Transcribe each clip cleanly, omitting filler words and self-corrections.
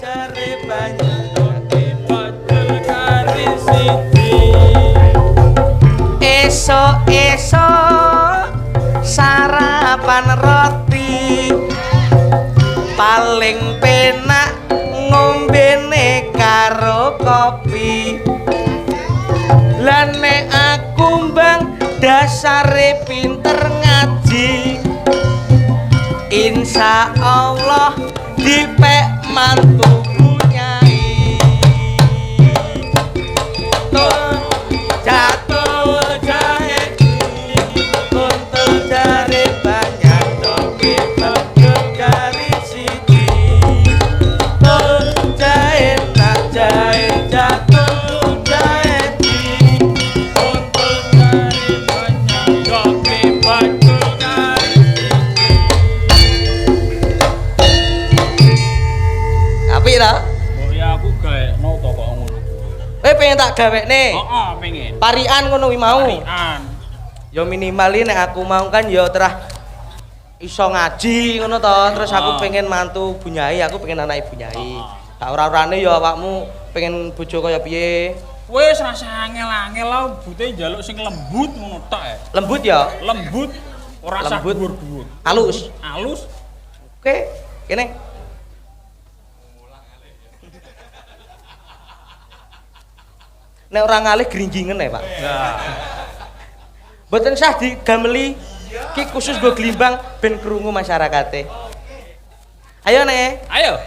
jare banyak doke bajul kari siji. Esok-esok sarapan roti paling penak ngombene karo kopi. Lah nek aku mbang dasare pinter ngaji, insya Allah dipek mantu punyai. Jatuh jahe kuntul jari banyak doke bajul kari siji. Jahe tak jahe jatuh jahe kuntul jari banyak doke bajul kari siji. Apik ta? Oh ya aku gaekno to kok ngono. Pengen tak gawekne. Heeh, pengen. Parian ngono kuwi mau. Parian. Ya minimal nek aku mau kan ya terah iso ngaji ngono to, terus aku pengen mantu bunyai, aku pengen anak bunyai. Tak ora-orane ya awakmu pengen bojo kaya piye? Wis rasa angel-angel lah bute njaluk sing lembut ngono tok e. Lembut ya? Lembut ora sak Lembut. dhuwur-dhuwur. Halus. Halus. Oke, kene. Nek ora ngalih gringgingen ya, Pak. Nah. Mboten sah digameli ki khusus nggo glimbang ben krungu masyarakate. Ayo nek. Ayo.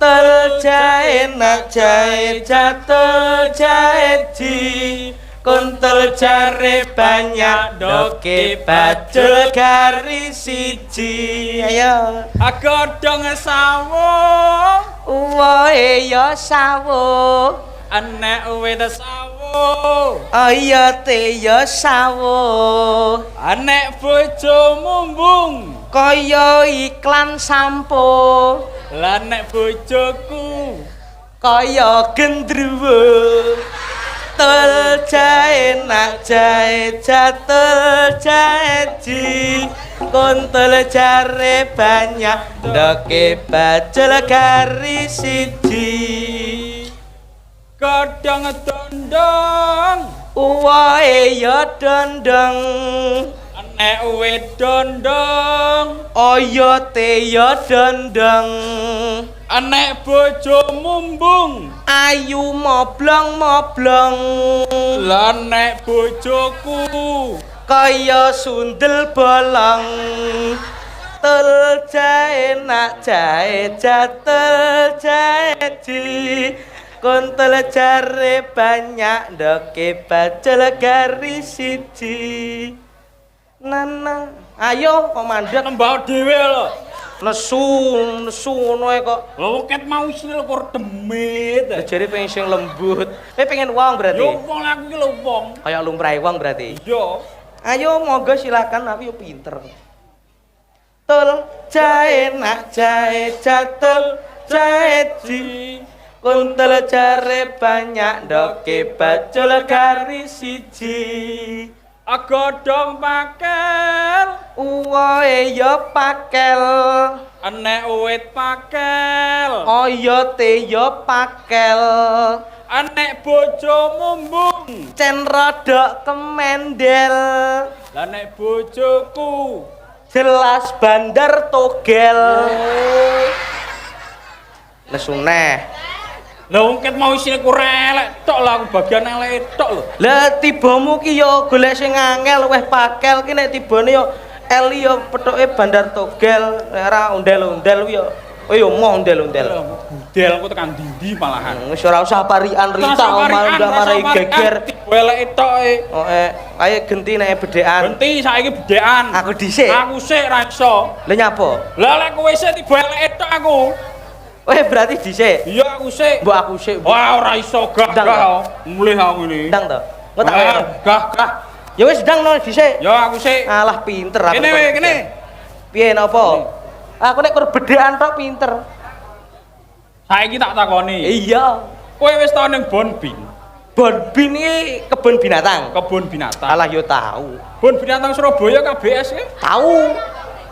Tel jahe nak jahe jatuh jahe ji kuntul jare banyak doke bajul kari siji. Ayo Agodhong sawo uwohe ya sawo enek wit sawo ayote ya sawo enek bojo mumbung kaya iklan sampo lah nek bojoku kaya gendruwo. Tul jahe nak jahe jatuh jahe ji kuntul jare banyak doke bajul kari siji. godhong dondong Uwohe ya dondong enek wit dondong oyote ya dondong enek bojo mumbung ayu moblong-moblong lah nek bojoku kaya sundel bolong. Tul jahe nak jahe jatuh jahe ji kuntul jare banyak doke bajul kari siji. Nana ayo kok mandek nembah dhewe lho nesu ngono ae kok. lho ket mau sini kok demit Jare pengen sing lembut. Pengen wong berarti. yo wong aku iki lho wong Kayak lumrahe wong berarti. yo Ayo monggo silakan aku yo pinter. Tul jahe nak jahe jatuh jahe ji kuntul jare banyak doke bajul kari siji. agodhong pakel Uwohe ya pakel enek wit pakel oyote ya pakel enek bojo mumbung cen rodok kemendel lah nek bojoku jelas bandar togel. Nesu neh. lho wong ket mau isine ku relek tok lah aku bagian elek tok lho Lah tibamu ki yo golek sing angel weh pakel ki nek tibane yo eli yo pethoke bandar togel ora ondel-ondel yo. Oh yo mau ondel-ondel. budel aku tekan ndi malahan Wis ora usah parian Rita malah marai geger. elek tok e Oh ayo genti nek bedhekan. Genti saiki bedhekan. Aku dhisik. Aku sik ra iso. Lah nyapa? Lah lek kowe sik tiba elek tok aku. Weh berarti dhisik. Iya aku sik. Mbok aku sik. Wah ora iso gah. Mulih aku ini. Ndang to. Engko tak kaya. Gah. Ya wis ndang no dhisik. Ya aku sik. Alah pinter aku. Kene we kene. Piye napa? Aku nek kur bedhekan tok pinter. Saiki tak takoni. Iya. Kowe wis tau ning Bonbin? Bonbin iki kebun binatang. Kebun binatang. Alah yo tahu. Kebun binatang Surabaya KBS ki? Tahu.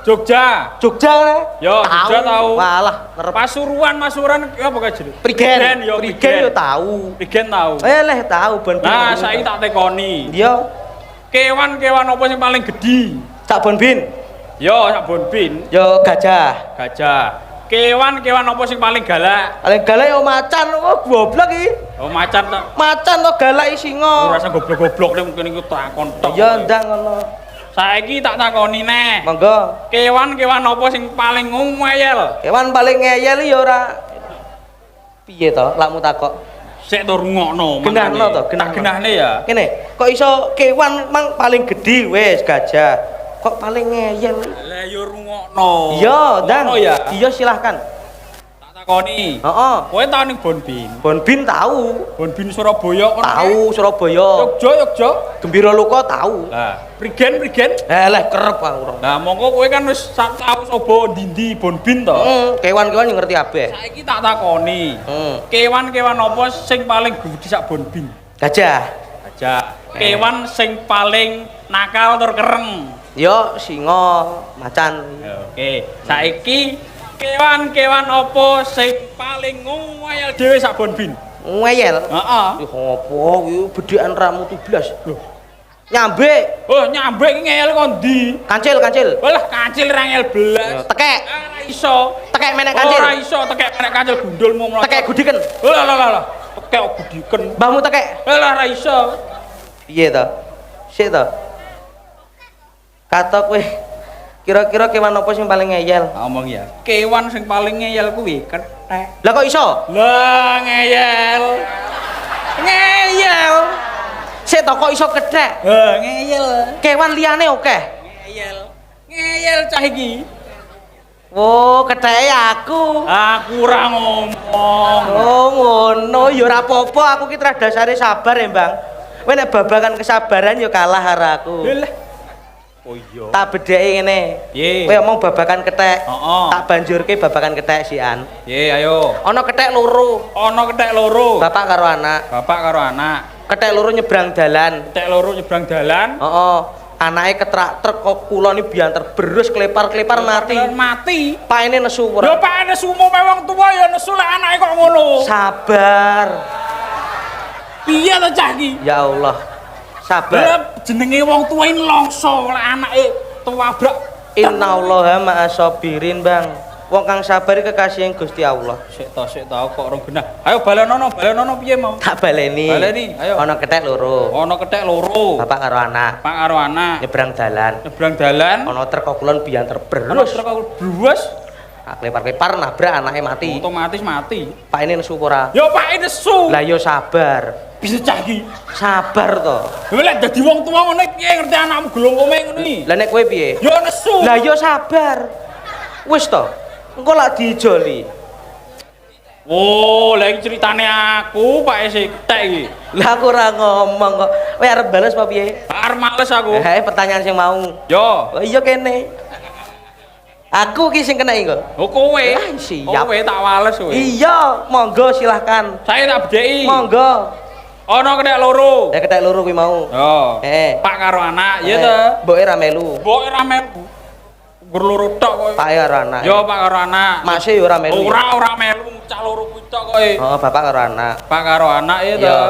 Jogja. Jogja ne? Yo, Jogja tahu. Walah, ngerep Pasuruan, Masuran apa kae jenenge? Prigen. Yo, Prigen yo tahu. Prigen tahu. Leh tahu ben. Nah, saiki tak tekoni. Yo, Kewan-kewan apa sing paling gedhi? sak bonbin. Yo, sak bonbin. Yo gajah. Gajah. Kewan-kewan apa sing paling galak? Paling galak yo macan. Oh, goblok iki. Oh, macan ta. Macan to galak singa. Ora usah goblok-goblok nek mungkin iku takon tok. Ya ndang ngono. Saiki tak takoni neh. Monggo. Kewan-kewan apa sing paling ngeyel? Kewan paling ngeyel ya ora piye to lakmu takok. Sik to rungokno. Genahno to, Tak genahne ya. Kene, kok iso kewan mang paling gedhi wis gajah. Kok paling ngeyel? Lah ya rungokno. Iya, ndang. Rungokno ya. Iya silahkan. Tak takoni. Heeh. Kowe tau ning Bonbin? Bonbin tahu. Bonbin Surabaya kono. Tahu Surabaya. Jogja. Gembira Luka tahu. Lah, Prigen. Leh kerep aku. Lah mongko kowe kan wis tau coba ndi Bonbin to. Kewan-kewan yang ngerti kabeh. Saiki tak takoni. Kewan-kewan apa sing paling gedhi sak Bonbin? Gajah. Gajah. Kewan sing paling nakal tur kereng. Yo singa, macan. Oke. Saiki kewan-kewan apa sing paling ngeyel dhewe sak Bonbin? Ngeyel. Heeh. Ih opo iki bedhekan ramu 17. Lho. Nyambe. Oh, nyambe iki ngeyel kok ndi? Kancil. Walah, kancil ra ngeyel belas. Tekek. Ora iso. Tekek menek kancil. Ora iso tekek menek kancil gundulmu mlot. Tekek gudiken. Lah. Tekek gudiken. Mbahmu tekek. Lah ora iso. Piye to? Sik to. Kata kowe kira-kira kewan apa sing paling ngeyel? Ngomong ya. Kewan sing paling ngeyel kuwi kethek. Lah kok iso? Lah ngeyel. Ngeyel. Sik to kok iso kethek? Ngeyel. Kewan liyane akeh. Ngeyel cah iki. Oh, ketheke aku. Aku ora ngomong. Oh, ngono ya ora apa-apa, aku ki dasare sabar ya, Bang. Kowe nek babagan kesabaran ya kalah karo aku. Lah. Oh iya. Tak bedheki ngene. Piye? Kowe omong babagan kethek. Heeh. Tak banjurke babagan kethek sian. Piye ayo. Ana kethek loro. Ana kethek loro. Bapak karo anak. Bapak karo anak. Kethek loro nyebrang dalan. Kethek loro nyebrang dalan. Heeh. Anake ketrak truk kok kula ni bianter berus klepar-klepar mati. Mati. Paene nesu ora. Lho pakane sumu wong tuwa ya nesu lek anake kok ngono. Sabar. Piye to cah iki? Ya Allah. Sabar. Lah jenenge wong tuwa ini longso lek anake tuwabrak. Innallaha ma'asabirin, Bang. Wong kang sabar kekasih Gusti Allah. Sik to kok rong genah. Ayo balenono piye mau? Tak baleni. Baleni, ayo. Ana kethek loro. Ana kethek loro. Bapak karo anak. Pak karo anak. Nyebrang dalan. Nyebrang dalan. Ana truk kulon bianter Ana berus. truk bluwes. Klepar-klepar nabrak anake mati. Otomatis mati. Pak ini nesu ora? Ya pake nesu. Lah yo sabar. Bisa cah iki. Sabar to. Lha lek dadi wong tuwa ngene piye ngerti anakmu glongkome ngono iki? Lah nek kowe piye? Ya nesu. Lah yo sabar. Wis to. Engko lak dijoli. Oh, lha iki critane aku Pak Ese ketek iki. Lah aku ora ngomong kok. Kowe arep bales apa piye? Arep males aku. Pertanyaan sing mau. Yo. Oh iya kene. Aku ki sing kena iki kok. Oh kowe. Siap. Kowe tak wales kowe. Iya, monggo silahkan. Saya tak bedheki. Monggo. Ana kethek loro. Ya kethek loro kuwi mau. Yo. Pak karo anak, ya to. Mboke ra melu. Mboke ra melu. Gur loro tok kowe. Pak karo anak. Yo Pak karo anak. Masih yo ora melu. Ora melu cah loro kuwi tok kowe. Oh, bapak karo anak. Pak karo anak ya to. Iya.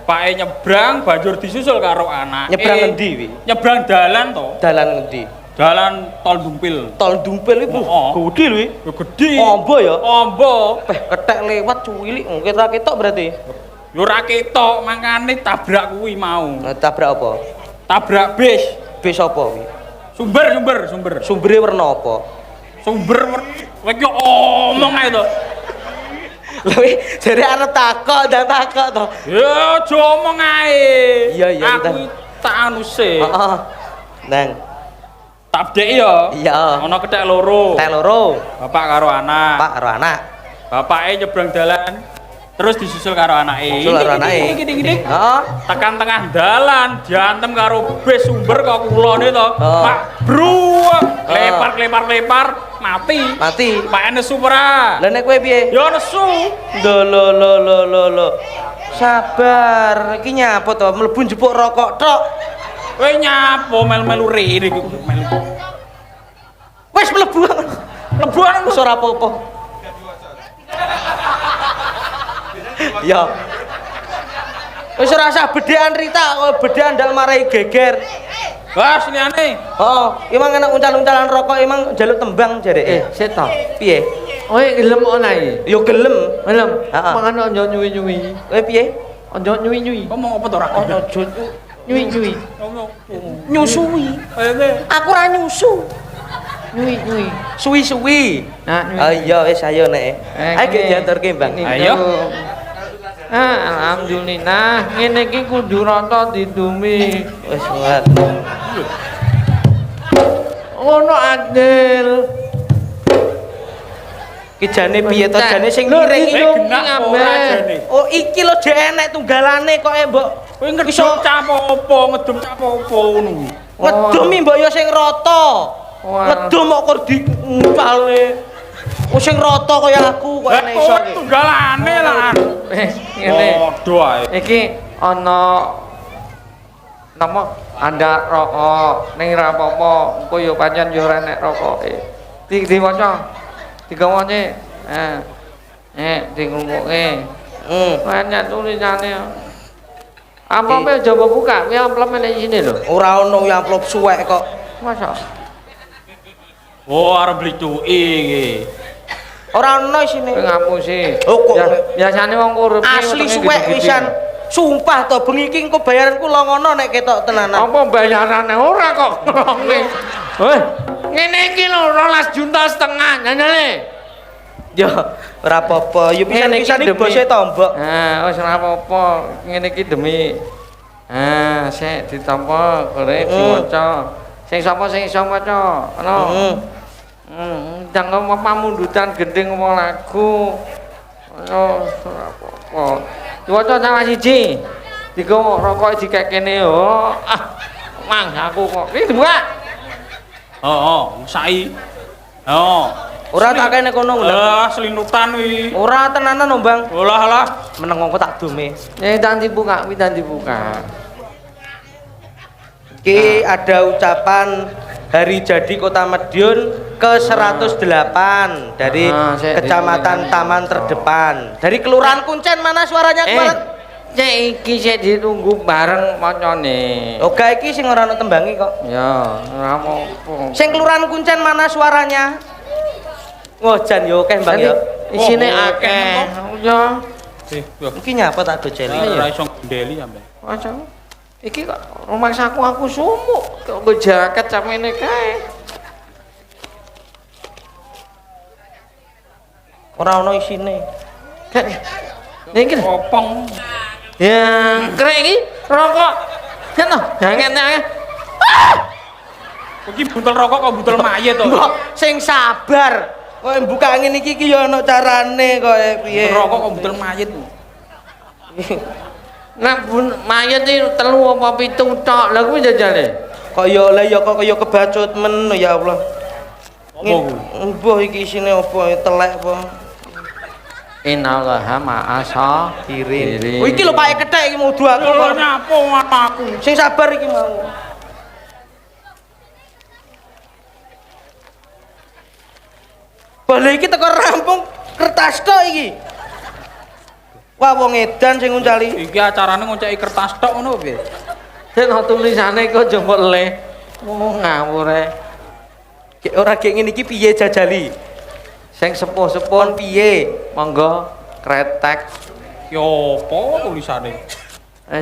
Pake nyebrang banjur disusul karo anak. Nyebrang ngendi kuwi? Nyebrang dalan to. Dalan ngendi? Dalan tol Dumpil. Tol Dumpil iki gede lho iki. Gede. Ombo ya? Ombo. Kethek lewat cuwilik mungkin ra ketok berarti. Yo ora ketok, mangkane tabrak kuwi mau. Tabrak apa? Tabrak bis. Bis apa kuwi? Sumber. Sumbere werna apa? Sumber kowe yo omong ae to. Lha iki jare arep takok, ndang takok to. Ya aja omong ae. Iya, Aku tak anu sih. Heeh. Nang. Tak bedheki ya. Iya. Ana kethek loro. Kethek loro. Bapak karo anak. Pak karo anak. Bapake nyebrang dalan. Terus disusul karo anake. Disusul karo anake. Gini. Heeh. Tekan tengah dalan, diantem karo bis sumber kok kulone to. Pak bruwek, lepar, mati. Mati. Pak nesu ora. Lah nek kowe piye? Ya nesu. Lho. Sabar, iki nyapa to? Mlebu njupuk rokok tok. Kowe nyapo melu-melu rene iki melu. Wis mlebu. Mlebu Wis ora apa-apa. Ya. Wis ora usah bedhekan Rita, kok bedhekan ndak marai geger. Wah, liyane. Oh, emang enak uncal-uncalan rokok emang njaluk tembang jareke. Seto. Piye? Oh, gelem ana iki. Yo gelem. Gelem. Heeh. Mangan ojo nyuwi-nyuwi. Kowe piye? Ojo nyuwi-nyuwi. Ngomong apa to ora? Ojo Nyuwi-nyuwi. Ngomong. nyusui. Aku ora nyusu. Nyuwi-nyuwi. Suwi-suwi. Nah, nyuwi. Oh iya wis ayo nek. Ayo gek diantarke, Bang. Ayo. Alhamdulillah, ngene iki kudu rata didumi. Wis muat. Ngono adil. Ki jane piye to jane sing Lho, ngiring iki. Genak ora jane. Oh iki lho jek enek tunggalane kok mbok Kowe ngedum cap apa, ngedum cap apa ngono. ngedum mbok ya sing rata. Wah. Ngedum kok kur diumpalne. Oh sing rata kaya aku kok enek iso iki. Tunggalane lah. Ngene. Padha ae. Iki ana napa anda rokok ning ra apa-apa engko yo pancen yo ora nek rokoke. Diwaca. Digawane. Dingrungokke. Banyak tulisane. Amplopnya coba buka, ini amplopnya di sini loh. Ora ono ya amplop suwek kok. Masa? Oh, arep beli cuki iki. Ora ono isine. Ngapusi. Oh, kok biasane wong urip asli suwek pisan. Sumpah to bengi iki engko bayaranku longono nek ketok tenanan. Apa bayarane ora kok. Heh. Ngene iki lho 12,5 juta nyanyale. Ya ora apa-apa. Yo pisan-pisan iki bose tombok. Wis ora apa-apa. Ngene iki demi sik ditampa kore diwaca. Sing sapa sing iso maca? Ana. Jangan pamundutan gending ngomong lagu. Ora apa-apa. Diwaca salah siji. Digo rokok dikekene yo. Mang aku kok. Iki dibuka. Sai. Oh. Ora tak kene kono lho. Selinutan wi. Ora tenanan lho, Bang. Olah. Meneng kok tak dome. Dan dibuka, dan dibuka. Iki ada ucapan Hari Jadi Kota Madiun ke-108 dari Kecamatan Taman Terdepan. Dari Kelurahan Kuncen mana suaranya kemarin? Cek iki sik ditunggu bareng macane. Oga iki sing ora ono tembangi kok. Ya, ora apa-apa. Sing Kelurahan Kuncen mana suaranya? Oh, jan yo akeh, Bang ya. Isine akeh. Ya. Iki nyapa tak doceli. Ora iso ndeli sampe. Aja. Iki kok rumah aku sumuk. Kok nggo jaket samene kae. Ora ono isine. Niki Kopong. ya, krek iki rokok. Ya toh, jangan akeh. Iki buntel rokok kok buntel mayit to. Mbok sing sabar. Kok buka ngene iki ya ono carane kok piye. Rokok kok buntel mayit. Nek mayat iki 3 apa 7 tok. Lha kuwi jajale. Kaya lah ya kok kaya kebacut men ya Allah. Apa ku? Mbah iki isine apa telek apa? Innallaha ma'asa Kirin. Oh iki lho Pak kethek iki mudu aku. Ora nyapo aku. Sing sabar iki mau. Bale iki teko rampung kertas tok iki. Wah wong edan sing nguncali. Iki acarane ngonceki kertas tok ngono piye? Sing tulisane kok jempol le. Ngawur ae. Gek ora gek ngene iki piye jajali? Sing sepuh-sepuh Pon piye? monggo kretek. Yo apa tulisane?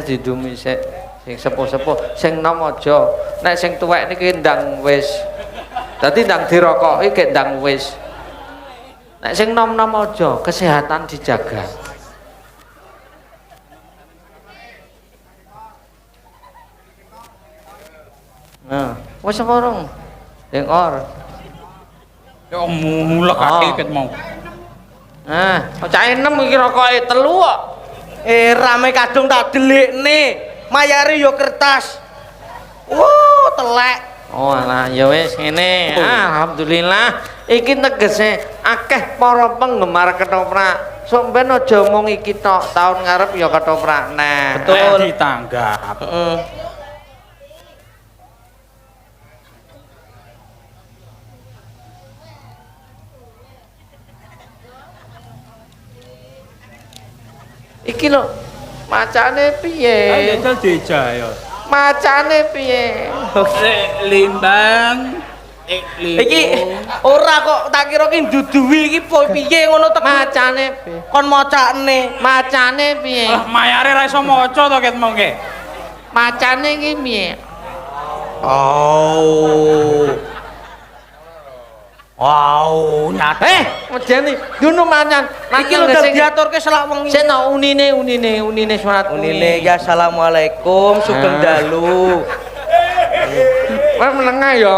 Didumi sik. Sing sepuh-sepuh, sing nom aja. Nek sing tuwek niki ndang wis. Dadi ndang dirokoki gek ndang wis. Nek sing nom-nom aja, kesehatan dijaga. Nah, wis apa rong? Dengor. Yo mulek akeh ket mau. Nah, cah enem iki rokoke 3 kok. Rame kadung tak delikne. Mayare yo kertas. Telek. Oh alah ya wis ngene. Alhamdulillah iki tegese akeh para penggemar ketoprak. Sok ben aja mung iki tok, taun ngarep ya ketoprak neh. Betul. Ditanggap. Heeh. Iki lho macane piye? Jajal dijaya. Macane piye? Limbang. Iki ora kok tak kira ki duduhi iki piye ngono tek. Macane piye? Kon macane. Macane piye? Lah mayare ra iso maca to ket mongke. Macane iki piye? Oh. Wow, nyate. Medeni ngono manyan. Iki lho diaturke selak wengi. Sik no unine surat Unine ya assalamualaikum sugeng dalu. Wah menengah ya.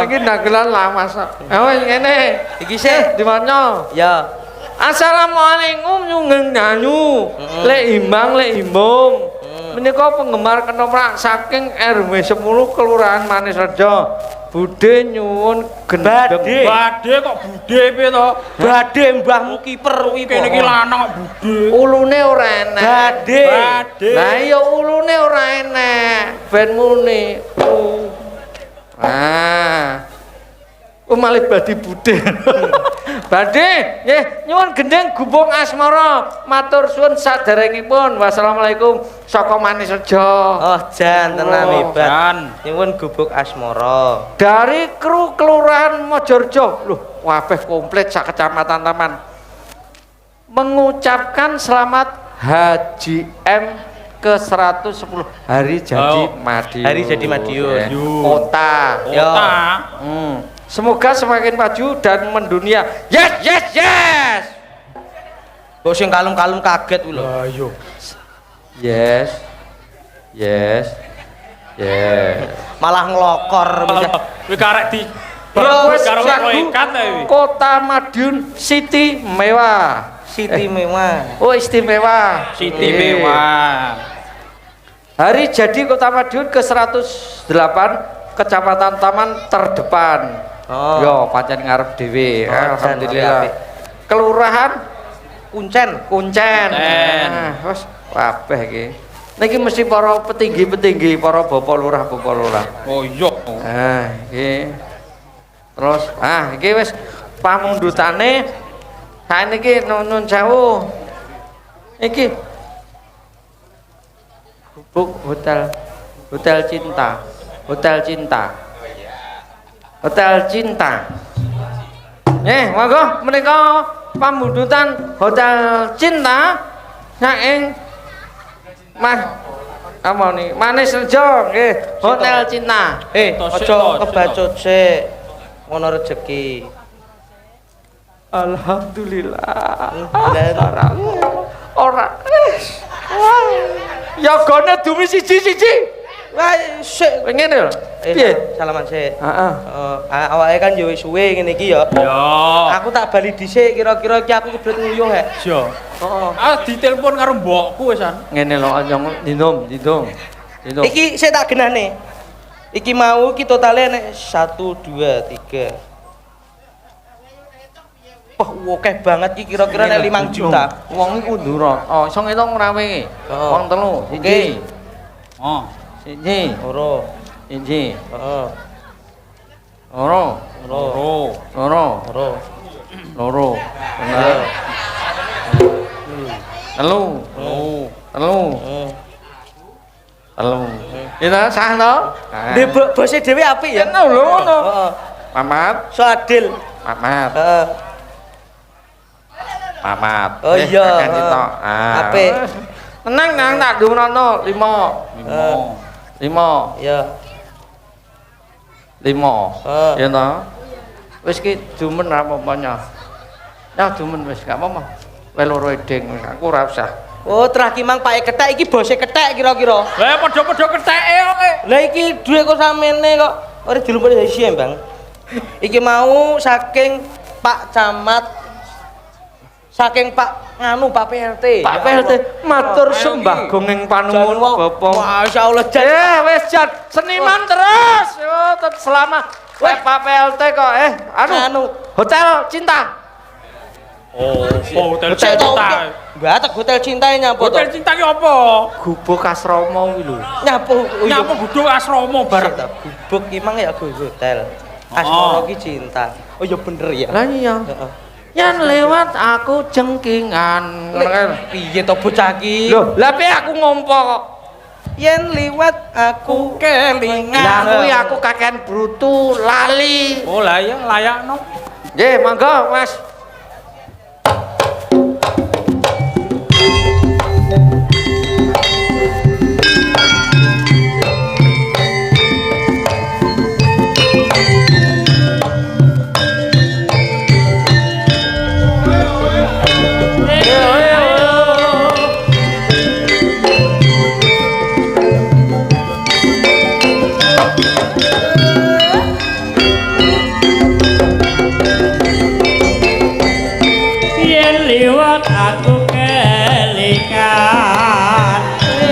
Iki dagelan lawas. Ha wis ngene. Iki sik dimaca. ya. Assalamualaikum nyungeng nyanyu. Lek imbang lek imbung. Menika penggemar ketoprak saking RW 10 Kelurahan Manisrejo. Budhe nyuwun gendeng. Badhe kok budhe piye to? Badhe mbahmu kiper kuwi Kene iki lanang kok budhe. Ulune ora enek. Badhe. Lah iya ulune ora enek. Ben muni. Malih badhe budhe. Badhe nggih nyuwun gendeng gubung asmara. Matur suwun saderengipun. Wassalamualaikum saka Manisrejo. Oh jan tenan hebat. Jan. Nyuwun gubuk asmara. Dari kru Kelurahan Mojorejo. Loh, wabeh komplit sak kecamatan Taman. Mengucapkan selamat Haji M ke 110 hari jadi Madiun. Hari jadi Madiun. Kota. Kota. Semoga semakin maju dan mendunia. Yes, yes, yes. Kok sing kalem-kalem kaget kuwi lho. Ayo. Yes. Yes. Yes. Malah nglokor. Kuwi karek di Yo, karo lagu ikan ta iki. Kota Madiun City Mewah. Siti mewah. Oh istimewa. Siti mewah. Hari jadi Kota Madiun ke 108 Kecamatan Taman terdepan. Oh. Yo pancen ngarep dhewe. Oh, Alhamdulillah. jan, Kelurahan Kuncen. Kuncen. Wes kabeh iki. Niki mesti para petinggi-petinggi, para bapak lurah. Oh iya. Iki. Terus iki wis pamundutane. Saiki nun sewu. Iki Buk Hotel Cinta. Monggo menika pambudutan Hotel Cinta saking Manisrejo nggih, Hotel Cinta. Aja kebacut sik. Ngono rejeki. Alhamdulillah. Ora. Ya gone dumi siji-siji. Wah, sik. Ngene lho. Piye? Salaman sik. Heeh. Awake kan yo wis suwe ngene iki ya. Ya. Aku tak bali dhisik kira-kira iki aku kebelet nguyuh he. Ya. Heeh. Ditelepon karo mbokku wisan. Ngene lho anyong dindum. Iki sik tak genane. Iki mau iki totale nek 1 2 3. Wah, akeh banget iki kira-kira nek 5 juta. Wong iku ndurut. Oh, iso ngitung rawe. Wong telu. Siji. Oh. Siji. Loro. Siji. Heeh. Loro. Loro. Bener. Telu. Kita sah to? Ndek bose dhewe apik ya. Ngono lho ngono. Heeh. Mamat. So adil. Mamat. Heeh. Mamat. Oh iya. Apik. Tenang nang tak dunono 5. 5. Ya. 5. Ya to. Wis ki dumen apa-apanya. Ya dumen wis gak apa-apa. Wae loro edeng aku ora usah. Oh, terakhir mang Pak Ketek iki bose Ketek kira-kira. Lah padha-padha keteke kok. Lah iki duwe kok samene kok ora dilumpuk dari sih, Bang. Iki mau saking Pak Camat saking Pak Pak PRT. Pak PRT matur sembah gongeng panuwun Bapak. Masyaallah jan. Wis jan seniman terus. Yo tetep selamat. Wes Pak PLT kok anu Hotel Cinta. Oh, hotel cinta. Batak Hotel Cinta nyapu. Hotel cinta ki apa? Gubuk asrama kuwi lho. Nyapu. Nyapu guduk asrama bareng. Gubuk ki mang ya hotel. Asmara ki cinta. Oh ya bener ya. Lah iya. Heeh. Yen lewat aku jengkingan. Piye to bocah iki? Lho, lah piye aku ngompo kok. Yen liwat aku kelingan. Lah kuwi aku kakean brutu lali. Oh lah ya layakno. Nggih, monggo Mas. Yen liwat aku kelingan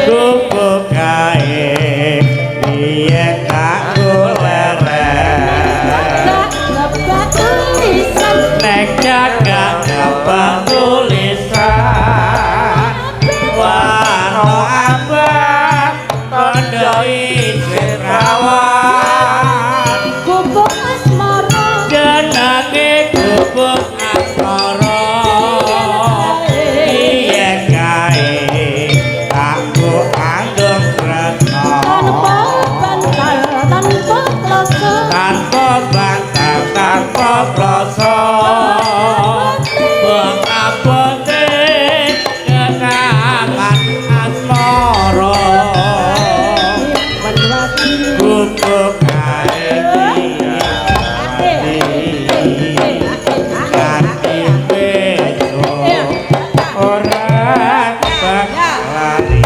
gubuk kae yen aku leren nek jagat apa tulisan warna abang kondo isih rawan jenenge gubuk asmara iya kae aku andung retno tanpa bantal tanpa proso pengapote kenangan asmara gubuk kae ganti besok ora bakalani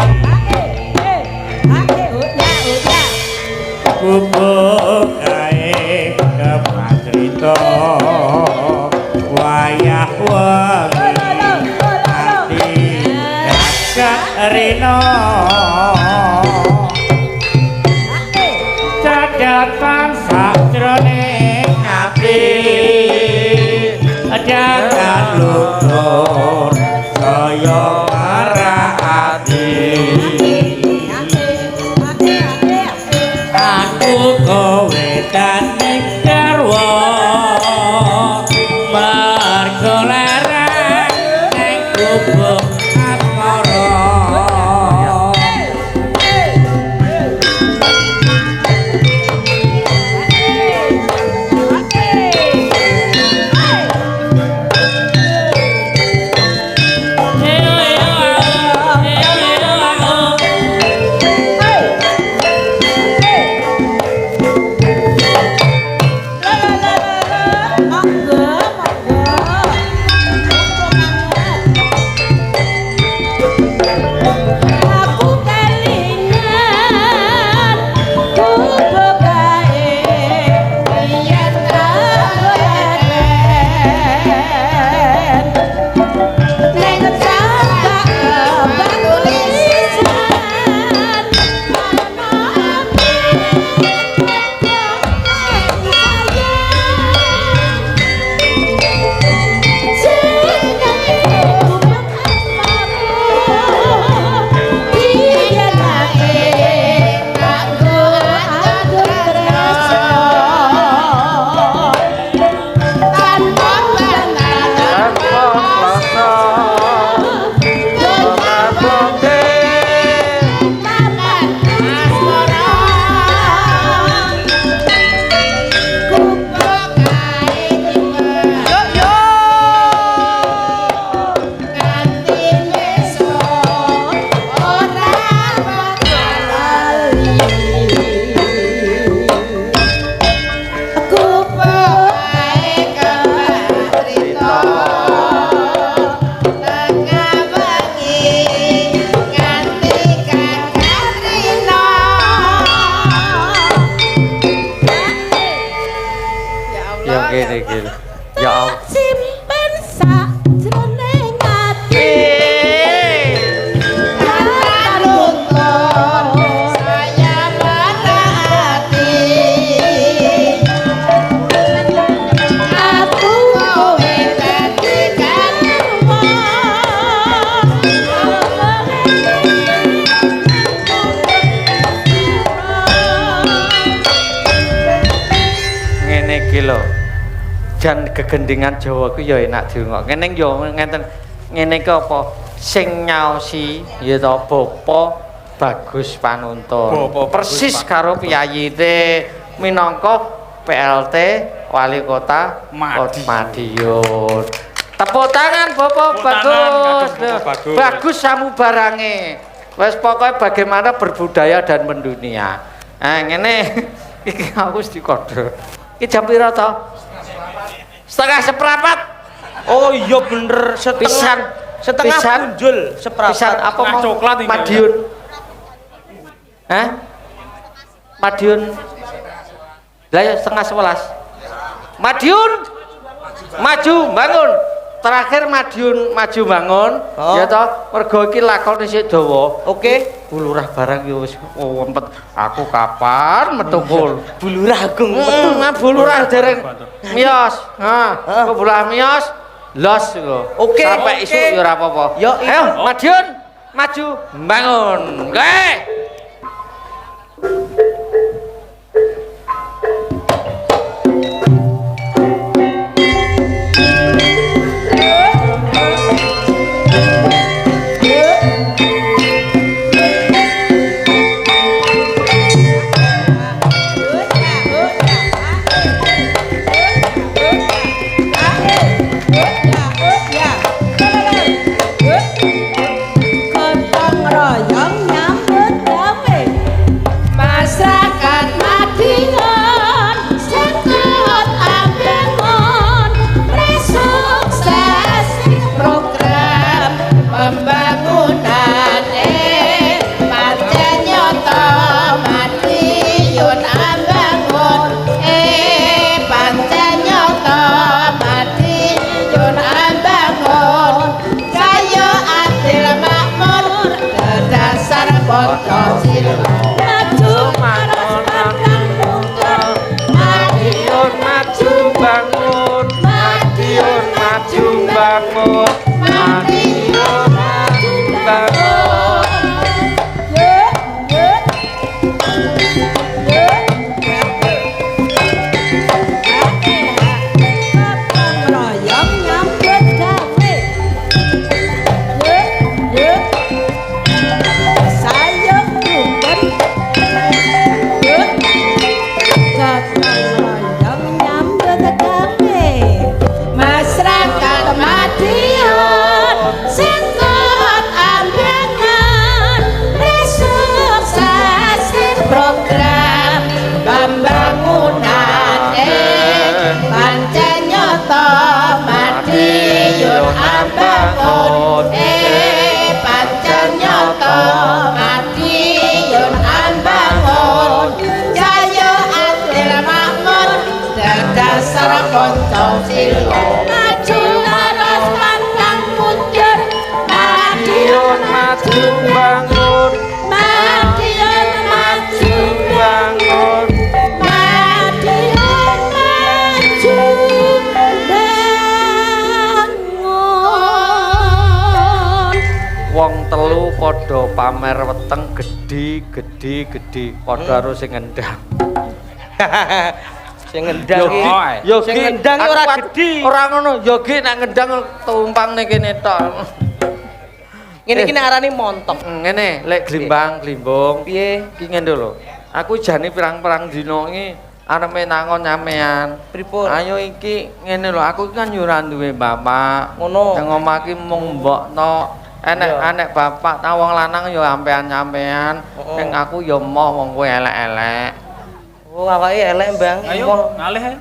gubuk kae kepatrito wayah wengi ati rino catatan sakjroning ati jangan luntur saya marani aku kowe daning garwa mergo lereng ning gubuk asmara jan gegendingan Jawa ku ya enak dirungok. Ngene yo ngenten ngene iki apa sing nyaosi ya to Bapa Bagus Panuntun. Persis karo piyayine minangka PLT Wali Kota Madiun. Tepuk tangan Bapak Bagus. Bagus samu barange. Wes pokoknya bagaimana berbudaya dan mendunia. Nah ngene iki aku wis dikode. Iki jam pira to? Setengah seprapat. Oh iya bener Pisan setengah punjul seprapat. Pisan apa mau coklat ini. Madiun? Hah? Madiun. Lah ya setengah 11. Madiun. Maju bangun. Terakhir Madiun maju bangun. Oh. Ya toh, mergo iki lakon isih dawa. Oke. Bulurah barang ya wis wempet. Aku kapan metu kul? Bulurah agung Bulurah dereng miyos. Ha, bulurah miyos. Los lho. Oke, Sampai oke. isuk ya ora apa-apa. Yo, Ayo, Madiun, maju, bangun. Oke. Gotong royong nyambut gawe masyarakat Madiun sing kuat ambengon presukses program pembangunan pancen nyoto Madiun ambangun pancen nyoto Madiun ambangun kaya adil makmur dasar Pancasila maju marang pantang mundur Madiun maju bangun, Madiun maju bangun, Madiun maju bangun. Gotong royong nyambut gawe sayang rukun gotong royong nyambut gawe masyarakat Madiun sing kuat ambengan resukses program pembangunan pancen nyoto Madiun ambangun pancen nyoto Madiun ambangun jaya adil makmur dasar Pancasila maju laras pantang mundur Madiun Maju bangun, Madiun maju bangun. Madiun maju bangun Wong telu padha pamer weteng gedhi padha karo sing ngendang. sing ngendang iki. Yo Sing ngendang iki ora gedhi. Ora ngono, yo ki nek ngendang tumpang ning kene tok. Ngene iki nek arani montok. Ngene, lek glimbung. Piye? Ki ngene lho. Aku jane pirang-pirang dina iki arepe nangon nyampean. Pripun? Ayo iki ngene lho, aku kan yo ora duwe bapak. Ngono. Nang omah ki mung mbok tok. Enek bapak ta wong lanang yo ampean nyampean. Ning aku yo emoh wong kowe elek-elek. Oh, awake elek, Bang. Ayo ngalih ae.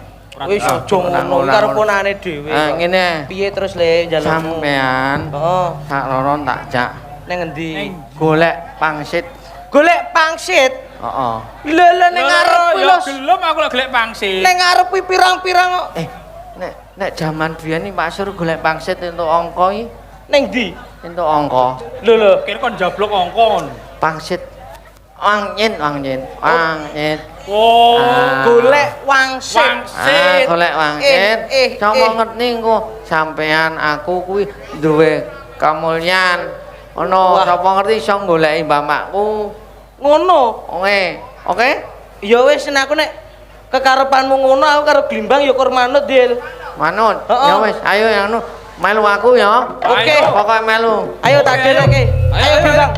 Wis aja ngono karo ponane dhewe. Ngene. Piye terus le njalukmu? Sampean Heeh. sak loron tak jak Nang endi? golek pangsit. Golek pangsit. Heeh. Lho ning ngarep kuwi ya lho. gelem aku lek golek pangsit. Ning ngarep kuwi pirang-pirang kok. Nek jaman biyen iki Pak Sur golek pangsit entuk angka iki, Ning ndi? entuk angka. Lho. Kene kon jablok angkon. Pangsit wangnyit. Oh, Golek wangsit. Golek wangsit. Coba ngerti engko sampean aku kuwi duwe kamulyan. Ono sapa ngerti iso goleki mbakku. Ngono. Oke? Ya wis nek aku nek kekarepanmu ngono aku karo Glimbang ya kur manut, Dil. manut. Heeh. Ya wis, ayo yang anu melu aku ya. Oke. Pokoke melu. Ayo tak dereke. Ayo Bang.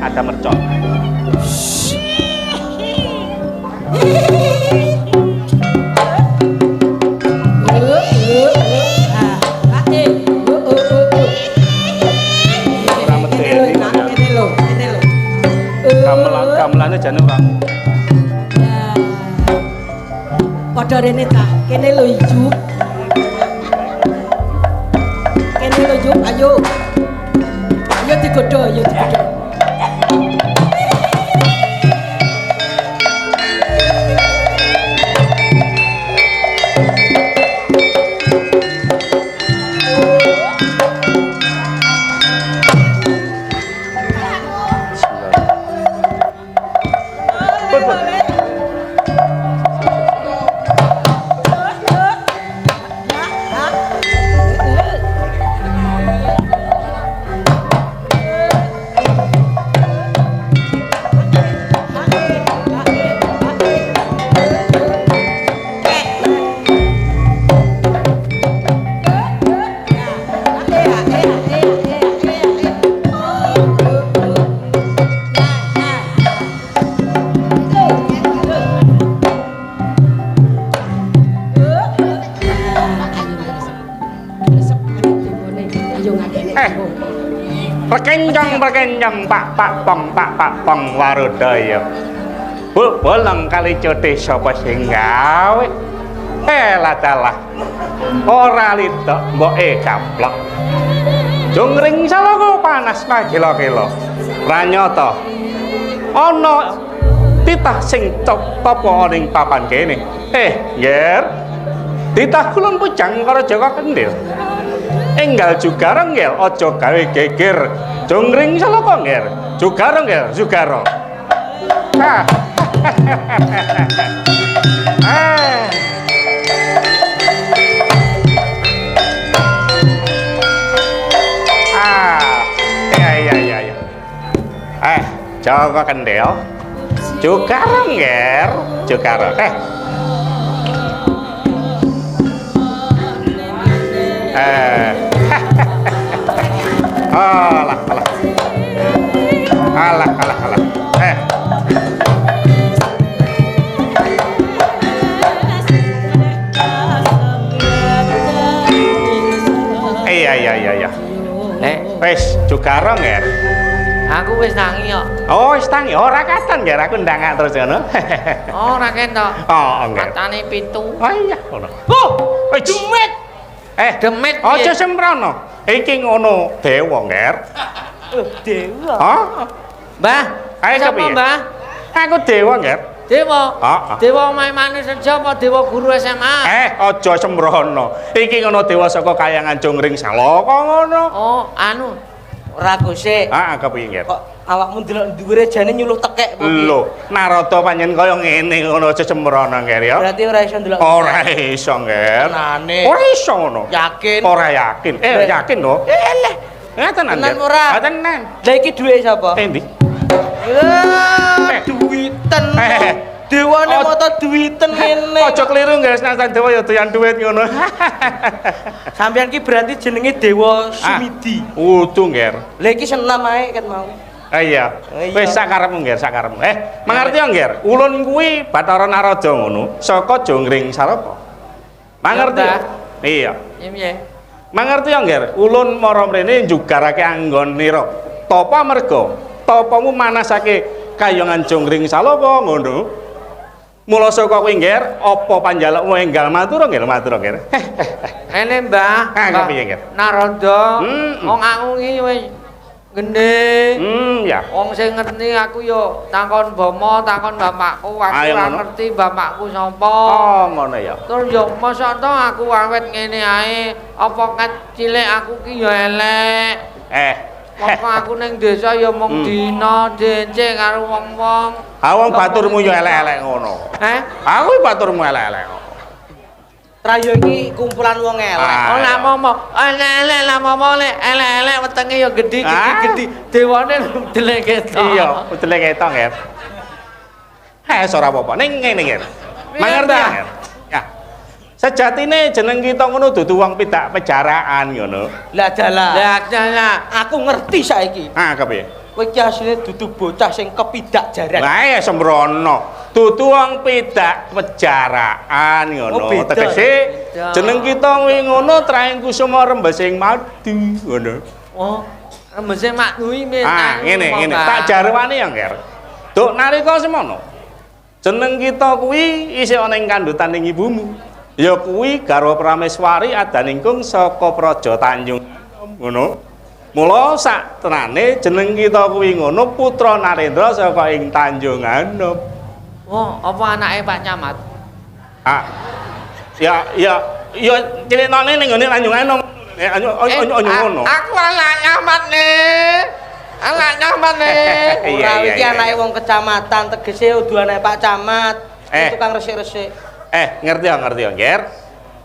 Ada mercon. Gamelannya jane ora. Padha rene ta, kene lho Ijuk. Kene lho Ijuk, ayo. Ayo digodho, ayo digodho. Perkencang pak pong warudaya. Bolong kali cote sapa sing gawe? Ladalah. Ora litok mboke gaplok. Jungring saloko panas magelo-gelo. Pranyata. Ana titah sing topo ning papan kene. Nger. Titah kulon pujang karo Joko Kendil. Enggal juga renggel, ojo gawe geger. Jungring saloko nger, juga renggel, juga iya. Joko Kendil, juga renggel, juga alah. Iya. Nek Wes, juga rong ya. Aku wis tangi kok. Oh, wis tangi. Ora katon nggih aku ndangak terus ngono. Oh, ora ketok. Oh, nggih. Matane 7. Oh iya, ngono. Oh, Wis demit. Demit. Aja sembrono. Iki ngono dewa, Nger. Dewa. Hah? Mbah, Ayo, sapa kepiye? Mbah? Aku dewa, Nger. Dewa. Heeh. Dewa omahe manis reja apa dewa guru SMA? Aja sembrono. Iki ngono dewa saka Kayangan Jongring Salaka ngono. Oh, anu. Ora gosek. Heeh, kepiye, Nger? Kok awakmu ndelok dhuwure jane nyuluh tekek kok. Lho, Narada panjen kaya ngene ngono aja sembrono, Nger ya. Berarti ora iso ndelok. Ora iso, Nger. Tenane. Ora iso ngono. Yakin. Ora yakin. Yakin lho. Eleh. Tenan, Tenan Nger. ora? Tenan. Lah iki duwe sapa? Endi? Duwiten. Dewane mata duwiten ngene. Aja keliru, guys. Nasan dewa ya doyan duit ngono. Sampeyan ki berarti jenenge Dewa Sumidi. Utuh, Nger. Lah iki senam ae ket mau. Iya. Iya. Wis sakarepmu, Nger, sakarepmu. Mangerti ya, Nger? Ulun kuwi Bathara Narada ngono, saka Jongring Salaka. Mangerti? Ya, Iya. Piye? Mangerti ya, Nger? Ulun mara mrene njugarake anggonira. Tapa merga tapamu manasake Kayangan Jongring Salaka ngono. Mula saka kuwi, Nger, apa panjalukmu enggal matur, Nger? Matur, Nger. Ene Mbah. Kepiye, Nger? Narada. Wong aku iki wis gede. Ya. Wong sing ngerti aku yo takon Bama, takon bapakku, aku Ayo, ora ngono. ngerti bapakku sapa. Oh, ngono ya. Terus yo mosok to aku awet ngene ae, apa ket cilik aku ki yo elek. Wong aku ning desa ya mung dina denceng karo wong-wong. Wong baturmu yo elek-elek ngono. Aku baturmu elek-elek ngono. Trayo iki kumpulan wong elek. Oh lah momo, elek-elek lah momo elek-elek wetenge ya gedhi. Dewane delek ketok. Iya, udele ketok, Nger. Ora apa-apa. Ning ngene, Nger. Mangerti, Nger? Ya. Sejatine jeneng kita ngono dudu wong pidak pejaraan ngono. Lah dalah. Lah, Aku ngerti saiki. Kepiye? Kowe iki asline dudu bocah sing kepidak jaran. Lah sembrono. Dudu wong pidak pejaraan ngono. Oh, beda. Tegese Beda. jeneng kita kuwi ngono Traing Kusuma Rembesing Madu ngono. oh, mesti maknui men. Ngene. Tak jarwane ya, Nger. Duk nalika semono. Jeneng kita kuwi isih ana ing kandhutan ing ibumu. Ya kuwi Garwa Prameswari adaningkung saka Praja Tanjung ngono. Mula sak tenane jeneng kita kuwi ngono Putra Narendra saka ing Tanjung Anom. Oh, apa anake Pak Camat? Ya cilikane ning ngene Tanjung Anom. Ngono. Aku anak Camat nih. Anak Camat nih. Ora iki anake wong kecamatan, tegese udu anake Pak Camat. Tukang resik-resik. Ngerti ya, Nger.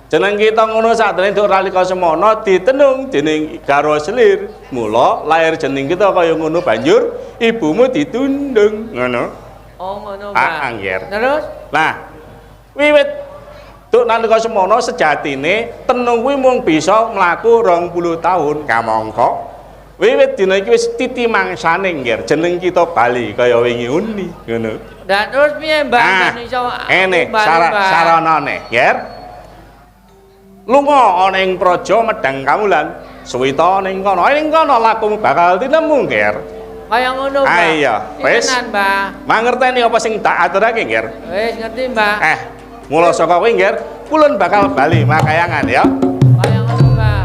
Jeneng kita ngono sakdene nduk nalika semono ditenung dening Garwa Selir. Mula lahir jeneng kita kaya ngono banjur ibumu ditundung ngono. Oh, ngono, Pak. Nger. Terus? Nah, wiwit nduk nalika semono sejatine tenung kuwi mung bisa mlaku 20 taun kamangka. Wiwit dina iki wis titi mangsane, Nger. Jeneng kita bali kaya wingi uni ngono. Dan terus piye, Mbak? Iso Ene saranane, Nger. Lunga ana ing praja medhang kawulan, suwita ning kono. Ning kono lakumu bakal tinemu, Nger. Kaya ngono, Mbak. Iya, wis. Tenan, Mbak. Mangerteni apa sing tak aturake, Nger? Wis ngerti, Mbak. Mula saka kuwi, Nger, kulon bakal bali Makayangan ya. Kaya ngono, Mbak.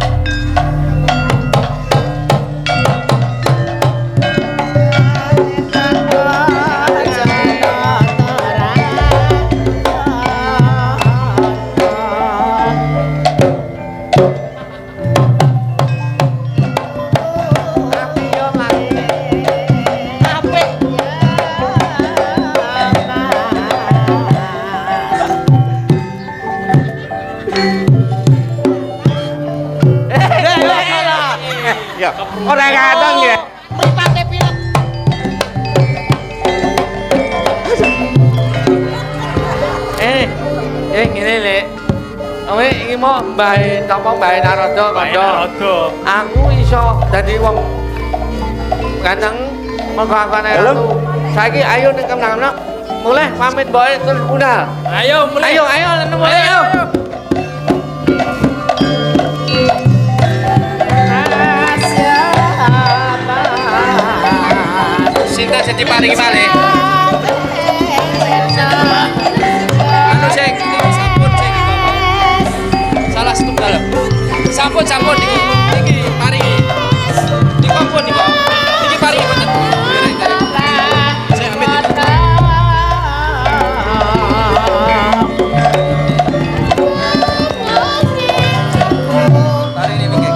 Ya, ora kadang ya. Mripate pilek. Ngene Lek. Kowe iki mau Mbah napa Mbah Narada kandha. Aku iso dadi wong ganteng mergo aku ana ratu. Saiki ayo ning kemana? Mulai pamit bae terus budal. Ayo mulai. Ayo mulai ayo. sing diparingi malih. Anu sing sampun sing salah setunggal. Sampun niki paringi. Niki ampun niki. Niki paringi mboten. Saya amit. Paringi niki.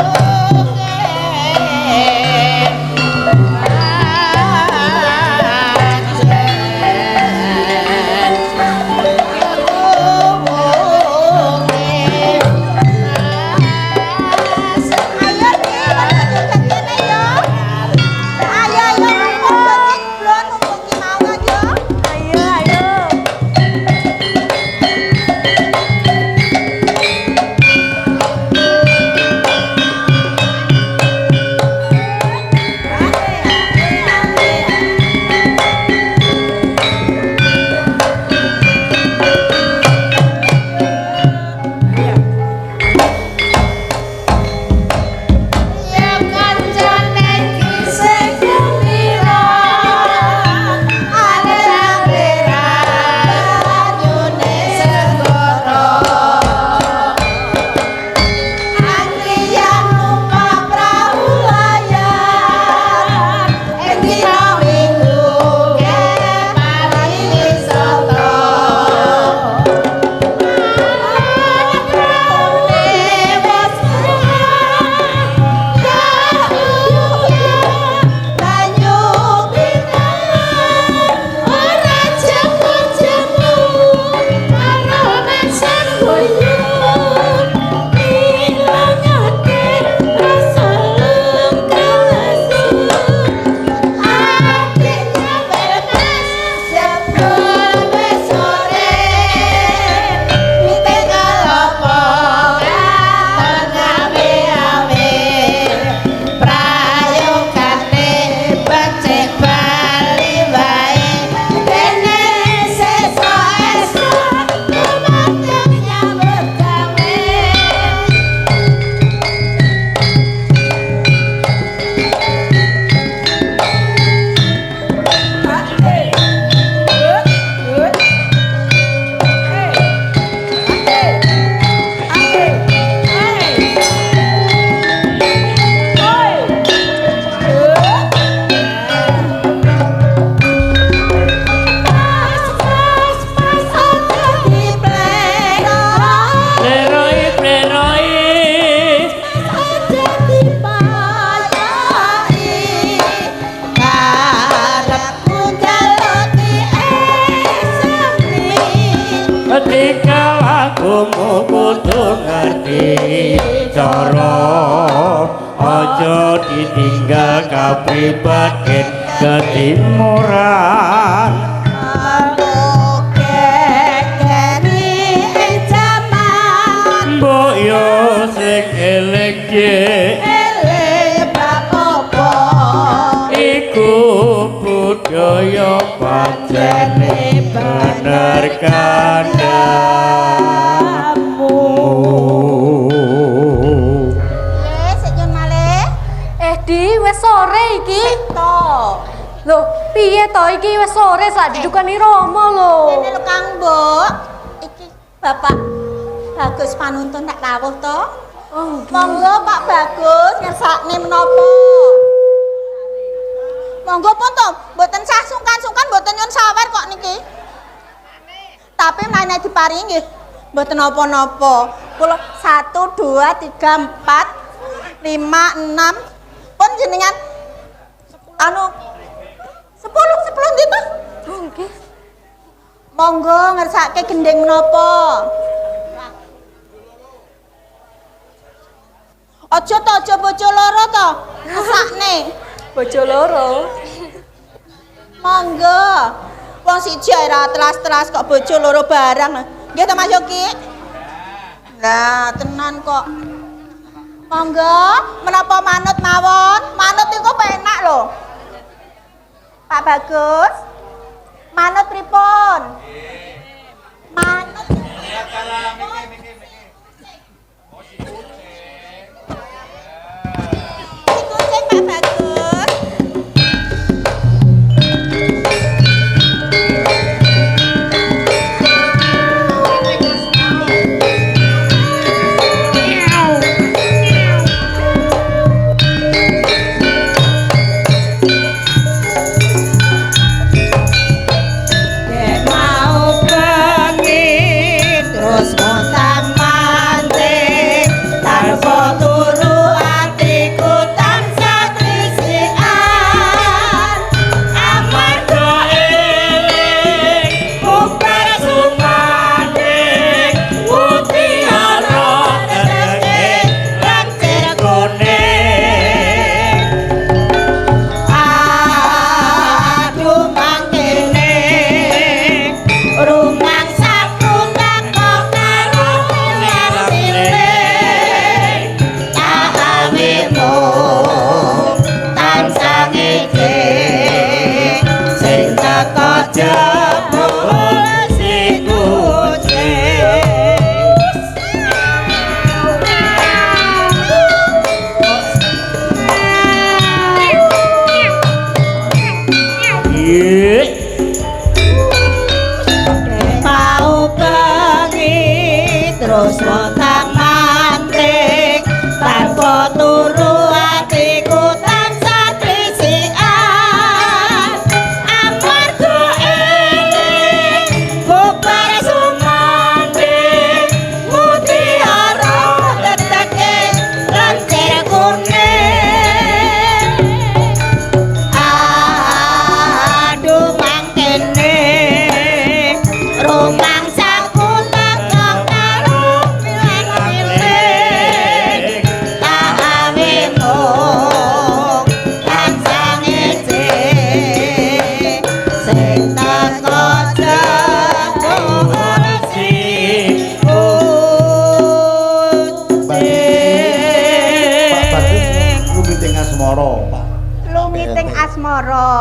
ditinggal kapribaden ketimuran mbok yo sing eling iku budaya pancene bener kandamu. Di wis sore iki to. Lho, piye to iki wis sore sak didukani Rama lho. Ini lho Kang Mbok. Iki Bapak Bagus panuntun tak rawuh to. Oh, monggo Pak Bagus ngersakne menapa. Monggo pun to, mboten sah sungkan-sungkan mboten nyun sawer kok niki. Tapi menawi diparingi nggih mboten napa-napa. Kula 1 2 3 4 5 6 pun jenengan anu 10 ndi to? Oh, nggih. Monggo ngersake gendeng menapa? Aja to, aja bojo loro to. Ngersakne. Bojo loro. Monggo. Wong siji ae ra telas-telas kok bojo loro barang. Nggih to Mas Yogi? Lah, tenan kok. Monggo, menapa manut mawon? Manut iku penak lho. Pak Bagus. Manut pripun? Manut. Kucing Pak Bagus. Dik mau bengi terus wonten manting tanpa turu atiku tansah disikan amarga eling bubar sumanding mutiara teteke lancir kuning aduh mangkene rumangsaku teka karo pilih-pilih tahawe mung tansah ngece sing teka jatuh si Pak Bagus lumiting asmara, Pak. lumiting asmara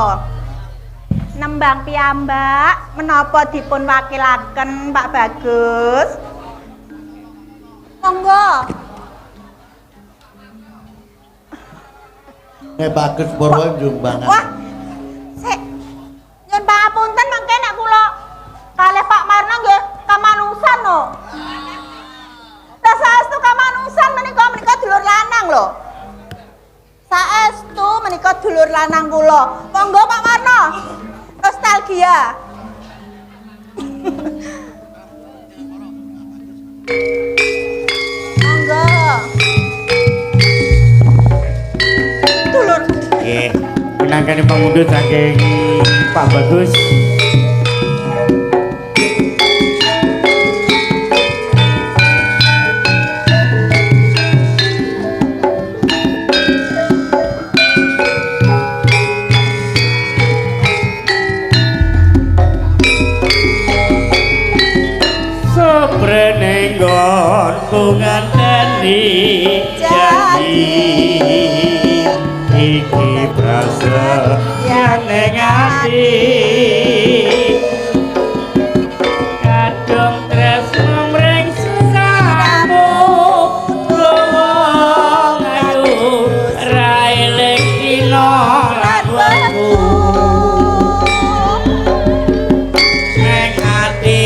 nembang piyambak menapa dipun wakilaken Pak Bagus monggo Nek Bagus Purwo njumbangan. wah sik nyun pangapunten mangke nek kula kalih Pak Marna nggih kamanusan no saestu kamanusan menika dulur lanang lho saestu menika dulur lanang kula monggo Pak Marna nostalgia monggo dulur Nggih, pinangkane pamundhut saking Pak Bagus. Sobrene nggonku nganteni janji iki prasa yang ning ati kadung tresno mring sesamo wong ayu ra eling dina lan wektu ning ati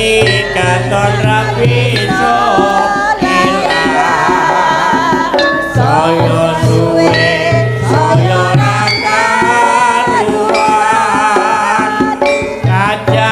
katon rapi so saya suwe saya ra karuan kaja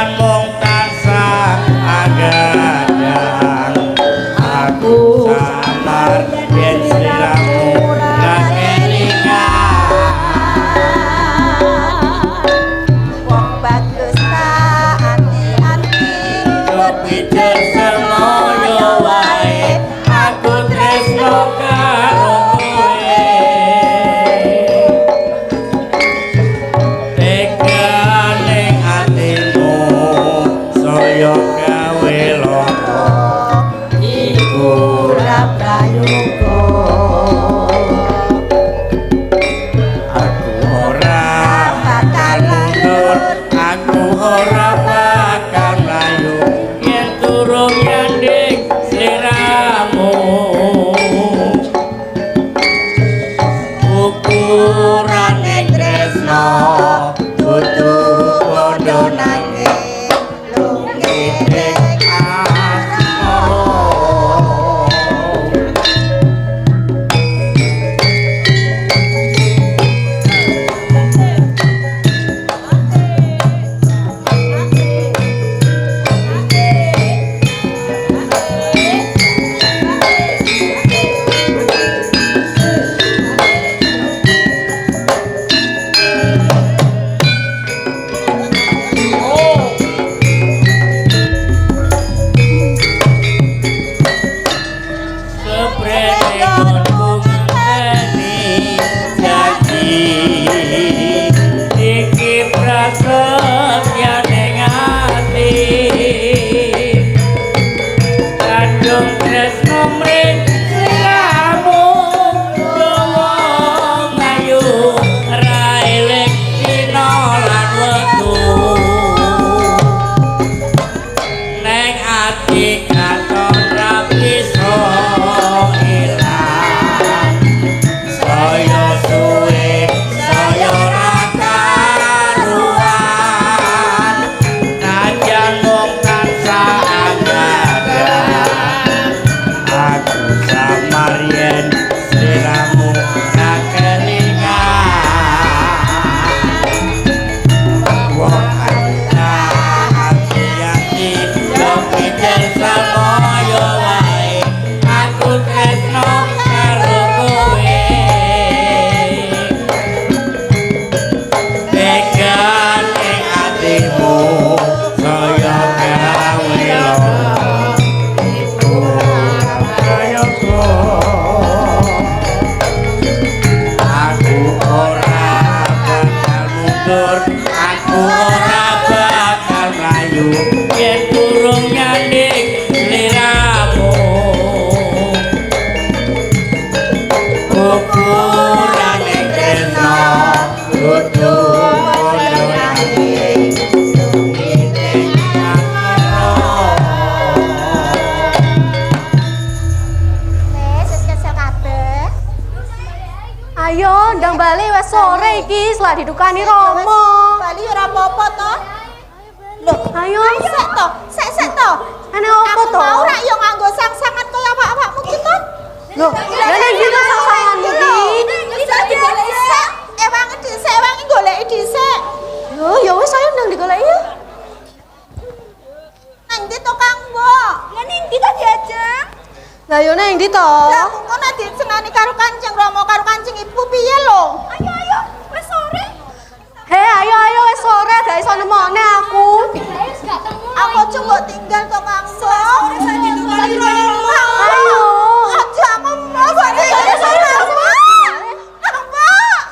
Ayo ndang bali wis sore iki setelah didukani Rama. Bali ora apa-apa to. Loh, Ayo. Sek to. Ana apa to? Mau ora yo nganggo sang-sangan kaya awak-awakmu ki to. Loh, lha iki sang-sanganmu ki. Bisa digoleki sik. Ewangi dhisik, ewangi goleki dhisik. Loh, ya wis ayo ndang digoleki ya. Nang ndi to Kang Mbok? Lah ning ndi to diajeng? Lah yo nang ndi to? Lah kok nek disenani karo Kanjeng Rama karo Kanjeng Ibu piye lho? Ayo, wis sore. Hei, ayo wis sore gak iso nemone aku. Aku coba tinggal to Kang Mbok. Ayo. Aja aku mau balik ke sana. Kang Mbok.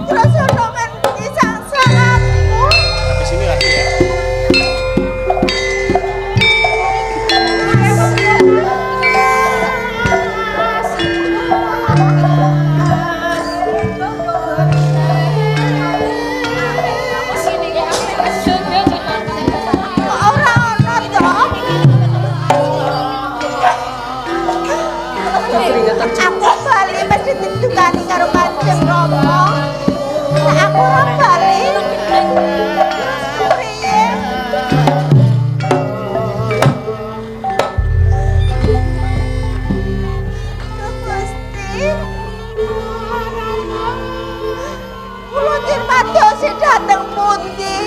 Terus ono men sang-sanganmu. Habis ini lagi ya. Ora ono to. Aku bali mesti ditukani karo Kanjeng Rama. Nek aku ora bali. Priye? Gusti. Kula dirmadosi dhateng pundi?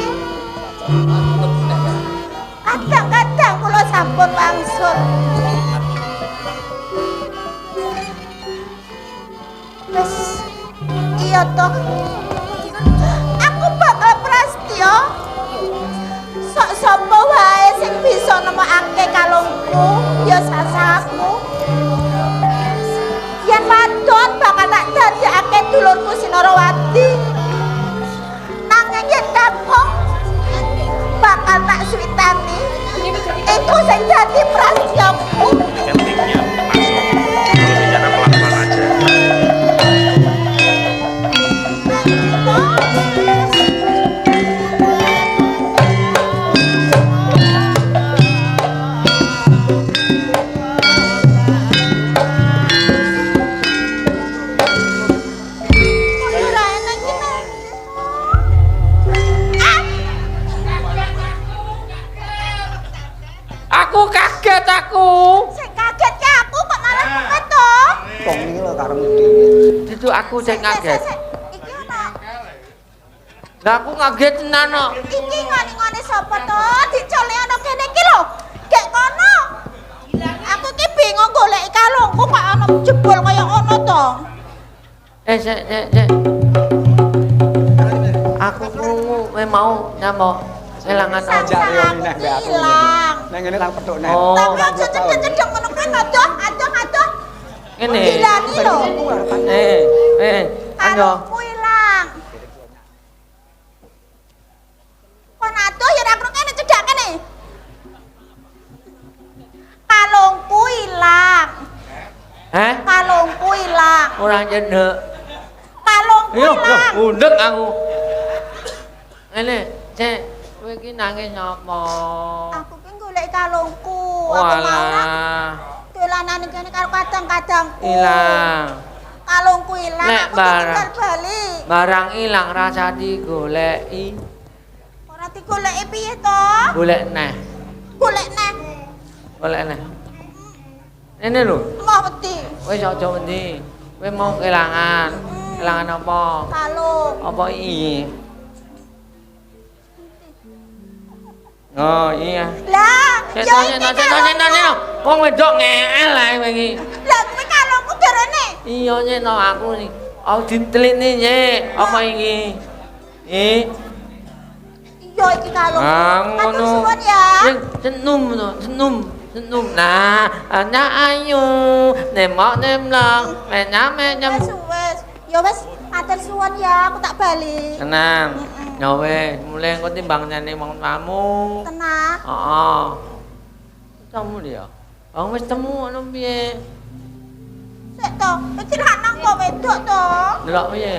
Kadang-kadang kula sampun wangsul. Wes iya toh. Aku bakal prasetyo. Sok sapa wae sing bisa nemokake kalungku ya sasaku. Yen wadon bakal tak dadekake dulurku Sinarawati. Nanging yen kakung bakal tak suwitani. Iku sing dadi prasetyoku. Ketiknya masuk. Kalau bicara pelan-pelan aja. Ora enak iki nang. Aku kaget aku. Sing kaget ki aku kok malah kowe to. Kong iki lho karo ngene. Itu aku sing kaget. Iki ana. Lah aku kaget tenan kok. Iki ngene-ngene sapa to? Dicole ana kene iki lho. Gek kono. Aku ki bingung goleki kalungku kok ana jebol kaya ngono to. Sik. Aku krungu mau nyamuk kelangan Sajak yo meneh mbek aku. Nang ngene tak petuk neh. Oh, Tapi aja cedek-cedek ngono kuwi adoh. ngene. Hilani lho. Ayo. Kalungku ilang. Kon adoh ya ora krungu kene cedhak kene. Kalungku ilang. Kalungku ilang. Ora jendek. Kalungku ilang. Undek aku. Ngene, Cek, kowe iki nangis nyapa? Aku ki golek kalungku. Aku mau Walah, dolanan kene karo kadang-kadangku. ilang. Kalungku ilang, Nek aku barang. tinggal bali. Barang ilang rasa digoleki. Ora digoleki piye to? Golek neh. Golek neh. Golek neh. Ini lho, Mau wedi. kowe aja wedi. Kowe mau kelangan. Kelangan apa? Kalung. Apa iki? Oh iya. Lah, Cek yo nanya. Wong wedok ngeel ae kowe iki. Lah kuwi kalungku derene. Iya nyekno aku nih. Aku diteliti nyek. Apa iki? Yo iki kalungku. Matur ngono. suwun ya. Senum to, senum. Nah, ana ayu, nemok nemlang, menyam. Wes. Yo wes, matur suwun ya, aku tak bali. Tenang. Ya wis, mulai engko timbang nyane wong tamu. Tenang. Heeh. Tamu dia. Wong wis temu ngono piye? Sik to, iki lanang kok wedok to? Delok piye?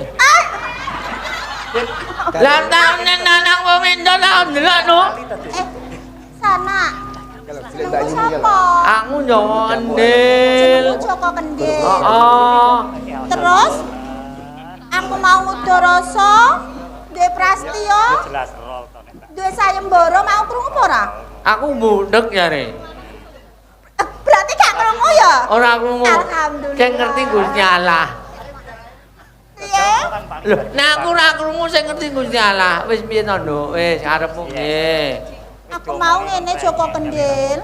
Lah taune anak wong wedok tak delok no. Sana. Senengku sapa? Aku nyawa Kendil. Senengku Joko Kendil. Heeh. Terus aku mau Ngudarasa, duwe Prastya. Duwe sayembara mau krungu apa ora? Aku budek jare. Berarti gak krungu ya? Ora krungu. Alhamdulillah. Sing ngerti Gusti Allah. Piye? Lho, nek aku ora krungu sing ngerti Gusti Allah. Wis piye to, Nduk? Wis arepmu nggih. Aku mau ngene Joko Kendil.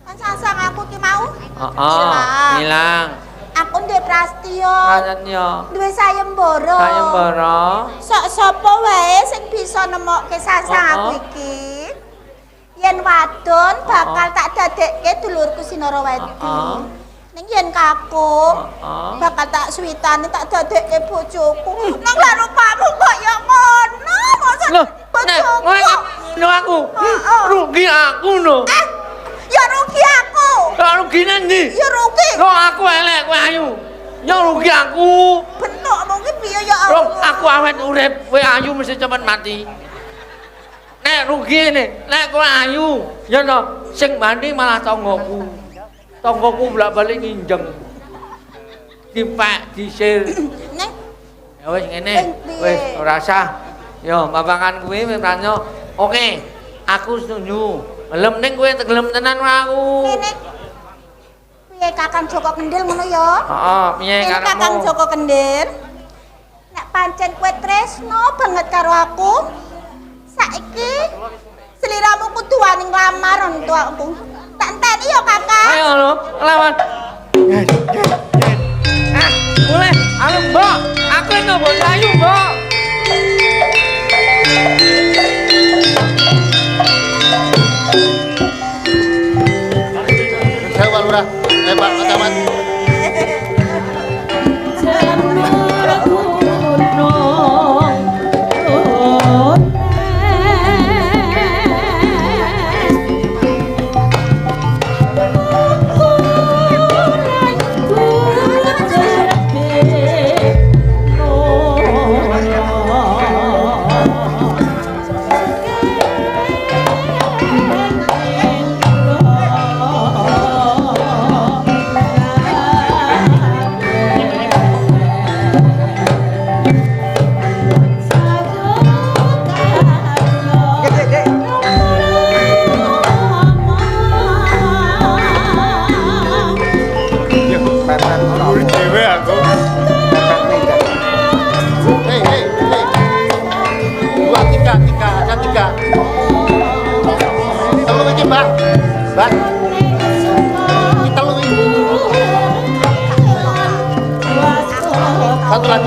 Kan sasang aku ki mau. Heeh. Ilang. Aku duwe Prastya. Prastya. Duwe sayembara. Sayembara. Sok sapa wae sing bisa nemokke sasang aku iki. Yen wadon bakal tak dadekke dulurku Sinarawati. Ning yen kakung bakal tak suwitane tak dadekke bojoku. Nang lha rupamu kok ya ngono. Mosok bojoku. Lho aku. Rugi aku no. Ya rugi aku. Lah rugi nang ndi? Ya rugi. Lho aku elek kowe ayu. Ya rugi aku. Bentukmu ki piye ya Lho Allah. aku awet urip, kowe ayu mesti cepet mati. Nek rugi ne, nek kowe ayu, ya to, sing banding malah tanggoku. Tanggoku bolak-balik nginjeng. Dipek, disir. Nek Ya wis ngene, wis ora usah. Yo, babakan kuwi mintanyo. Oke, aku setuju. Gelem ning kowe gelem tenan wae aku. Ngene. Piye Kakang Joko Kendil ngono ya? Heeh, piye Nek karepmu? Kakang Joko Kendil. Nek pancen kowe tresno banget karo aku. Saiki sliramu kudu wani nglamar untuk aku. Tak enteni ya Kakang. Ayo lho, lawan. Boleh, halo Mbak. Aku nyoba ayu, Mbak. Saya Pak Lurah. Pak Camat. Satu lagi.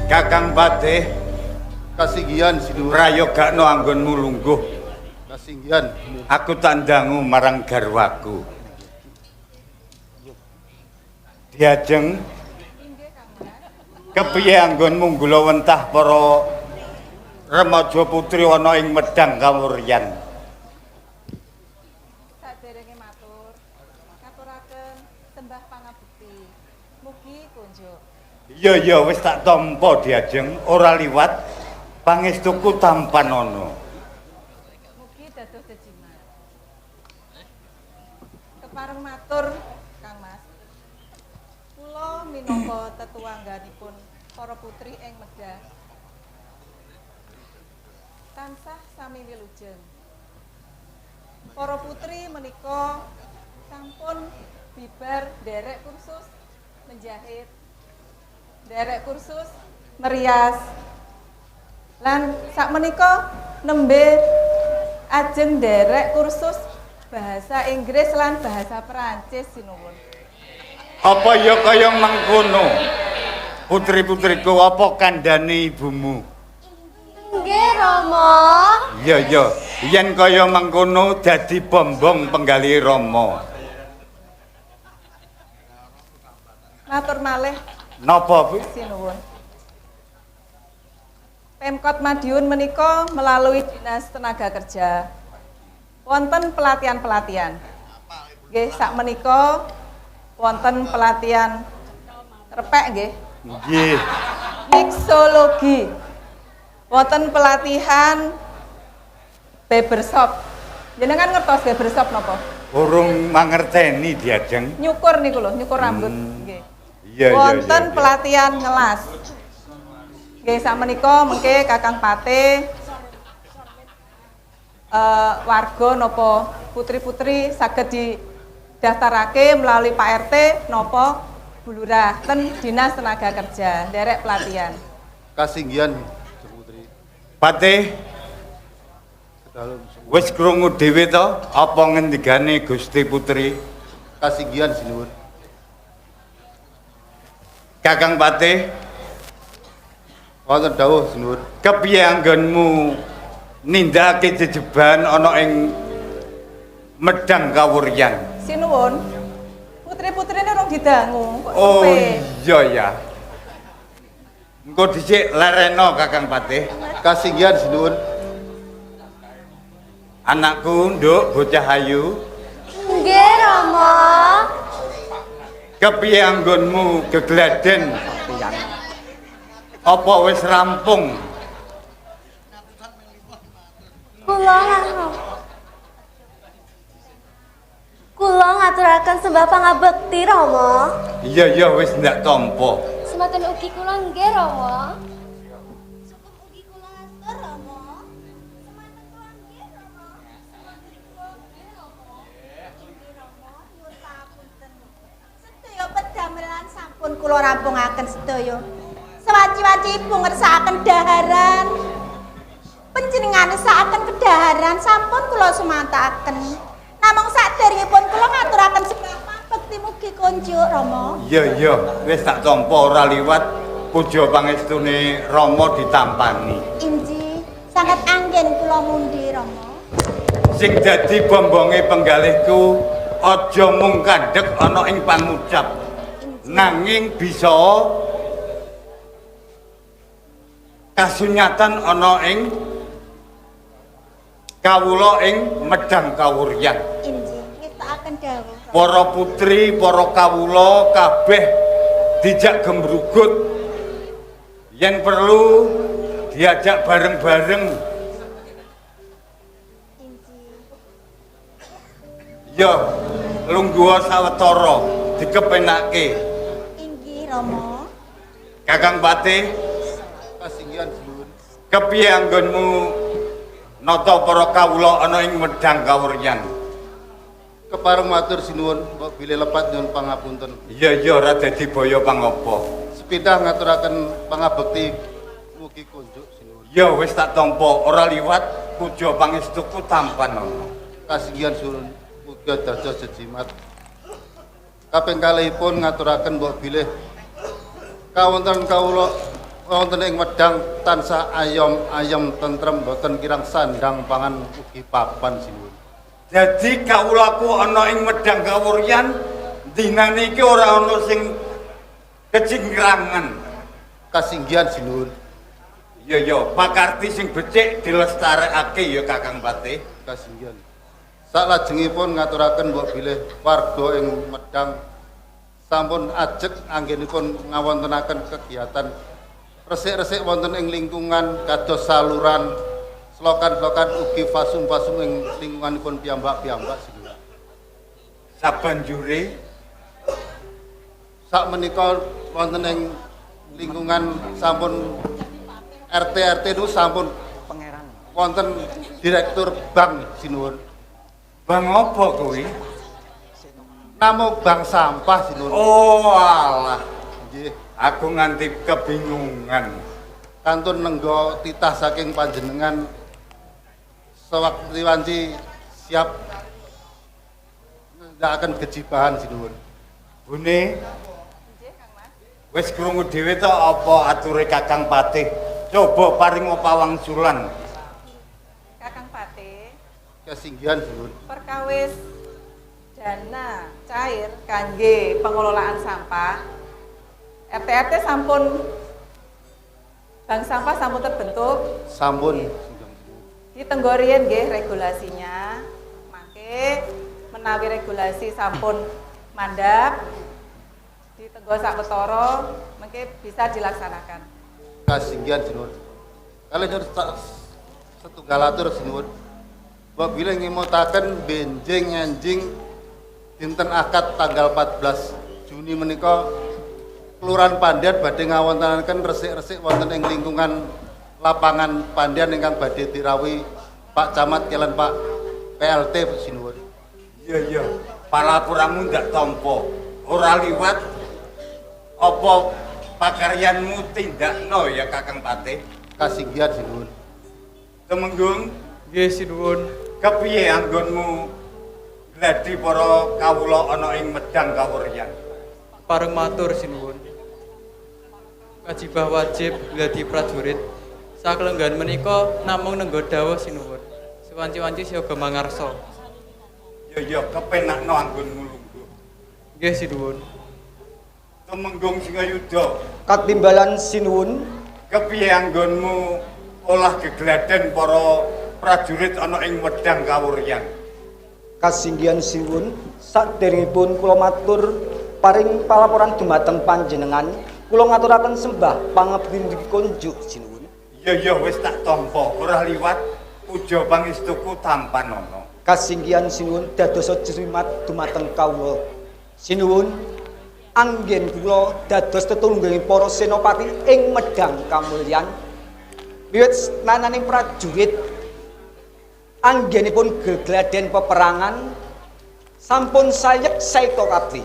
Kakang Patih Kasinggihan Sinuwun. prayogakno anggonmu lungguh. Kasinggihan. Aku tandangu marang garwaku. Diajeng kepiye anggonmu nggulawentah para remaja putri ana ing medang kawuryan. Saderenge matur, ngaturaken sembah pangabekti. Mugi kunjuk. Iya wis tak tampa Diajeng, ora liwat pangestuku tampan ana. Mugi dados jejimat. Kepareng matur, Kang Mas. Kula minangka tetuangganipun para putri ing Medang tansah sami wilujeng. Para putri menika sampun bibar derek kursus menjahit, derek kursus merias. Lan sakmenika nembe ajeng derek kursus bahasa Inggris lan bahasa Perancis sinuwun. Apa ya kaya mengkono? Putri-putriku, apa kandhane ibumu? Nggih, Rama. Iya, iya. Yen kaya mengkono dadi bombong penggali Rama. Matur malih Napa, Bu? sinuwun. Pemkot Madiun menika melalui Dinas Tenaga Kerja wonten pelatihan-pelatihan. Nggih, sakmenika wonten pelatihan repek nggih. Nggih. Mixologi. Wonten pelatihan barbershop. Jenengan ngertos barbershop napa? Urung mangerteni diajeng. Nyukur niku lho, nyukur rambut. Nggih. Iya, iya, Wonten iya. pelatihan ngelas. Nggih, sakmenika mengke Kakang Pate warga napa putri-putri saged didaftarake melalui Pak RT napa Bu Lurah ten Dinas Tenaga Kerja derek pelatihan. Kasinggihan Putri. Patih, wis krungu dhewe to apa ngendikane Gusti Putri? Kasinggihan sinuwun. Kakang Patih, Wonten dawuh sinuwun. kepiye anggonmu nindakake jejeban ana ing Medang Kawuryan? Sinuwun. Putri-putrine urung didangu. Kok Oh sepe? iya ya. Engko dhisik lereno Kakang Patih. Kasinggihan sinuwun. Anakku nduk bocah ayu, Nggih, Rama. kepiye anggonmu gegladen? Apa wis rampung? Kula ngaturaken sembah pangabekti, Rama. Iya iya wis ndak tampa. Semanten ugi kula nggih, Rama. Sedaya pedamelan sampun kula rampungaken sedaya. Sewaci-waci ibu ngersakaken daharan. Panjenengan ngersakaken kedaharan sampun kula sumantakaken. Namung saderengipun kula ngaturaken sembah pangabekti mugi kunjuk Rama. Iya iya wis tak tampa ora liwat puja pangestune Rama ditampani. Inji sangat anggen kula mundi Rama. Sing dadi bombonge penggalihku aja mung kandhek ana ing pangucap, nanging bisa kasunyatan ana ing kawula ing Medang Kawuryan. Inji ngestakaken dawuh. Para putri, para kawula kabeh dijak gembrugut yen perlu diajak bareng-bareng. Ya, lungguha sawetara dikepenake. Inggih Rama. Kakang Patih, Kasinggihan sinuwun. kepiye anggonmu nata para kawula ana ing Medang Kawuryan? Kepareng matur sinuwun, mbok bilih lepat nyuwun pangapunten. Iya iya ora dadi baya pangapa. Sepindah ngaturaken pangabekti mugi kunjuk sinuwun. Ya wis tak tampa ora liwat puja pangestuku tampan ana. Kasinggihan sinuwun mugi dados jejimat. Kaping kalihipun ngaturaken mbok bilih kawonten kawula wonten ing Medang tansah ayom tentrem boten kirang sandang pangan ugi papan sinuwun. Jadi kawulaku ana ing Medang Kawuryan dinane iki ora ana sing kecingkrangan. Kasinggihan sinuwun. Iya ya, pakarti sing becik dilestarekake ya Kakang Patih. Kasinggihan. Salajengipun ngaturaken mbok bilih warga ing Medang sampun ajeg anggenipun ngawontenaken kegiatan resik-resik wonten ing lingkungan kados saluran slokan-slokan ugi fasum-fasum ing lingkunganipun piyambak-piyambak sedaya. Sabanjure Sakmenika wonten ing lingkungan sampun RT itu sampun wonten direktur bank sinuwun. Bang apa kuwi? Namo bang sampah Sinuwun. Oh alah, Nggih. aku nganti kebingungan. Kantun nenggo titah saking panjenengan sewaktu wanci siap ndak akan kejibahan Sinuwun. Bune, wis krungu dhewe to apa ature Kakang Patih? Coba paring pawangsulan. Kakang Patih, Kesinggihan Sinuwun. perkawis dana cair kangge pengelolaan sampah. RT sampun bank sampah sampun terbentuk. Sampun. Di tenggorian nggih regulasinya. Mangke menawi regulasi sampun mandap di tenggo sawetara mengke bisa dilaksanakan. Kasinggihan Sinuwun. Kali nyuwun setunggal atur Sinuwun. Apabila ngimutaken benjing anjing dinten akad tanggal 14 Juni menika Kelurahan Pandian badhe ngawontenaken resik-resik wonten ing lingkungan lapangan Pandian ingkang badhe dirawuhi Pak Camat kelan Pak PLT Sinuwun. Iya, palaporanmu ndak tampa. Ora liwat apa pakaryanmu tindakno ya Kakang Patih? Kasinggihan Sinuwun. Temenggung, nggih Sinuwun. kepiye anggonmu gladi para kawula ana ing medang kawuryan? Pareng matur Sinuwun. Kajibah wajib gladi prajurit. Sakelenggan menika namung nenggo dawuh Sinuwun. Sewanci-wanci siaga mangarsa. Ya kepenakno anggonmu lungguh. Nggih Sinuwun. Temenggung Singayuda, Katimbalan Sinuwun. kepiye anggonmu olah gegladen para prajurit ana ing medang kawuryan? Kasinggihan Sinuwun, saderengipun kula matur paring palaporan dumateng panjenengan, kula ngaturaken sembah pangabdi kunjuk Sinuwun. Ya wis tak tampa, ora liwat puja pangestuku tampan ana. Kasinggihan Sinuwun dados jerimat dumateng kawula. Sinuwun anggen kula dados tetulungging para senopati ing medang kamulyan. Wiwit nananing prajurit anggenipun gegladen peperangan sampun sayek saeka kabeh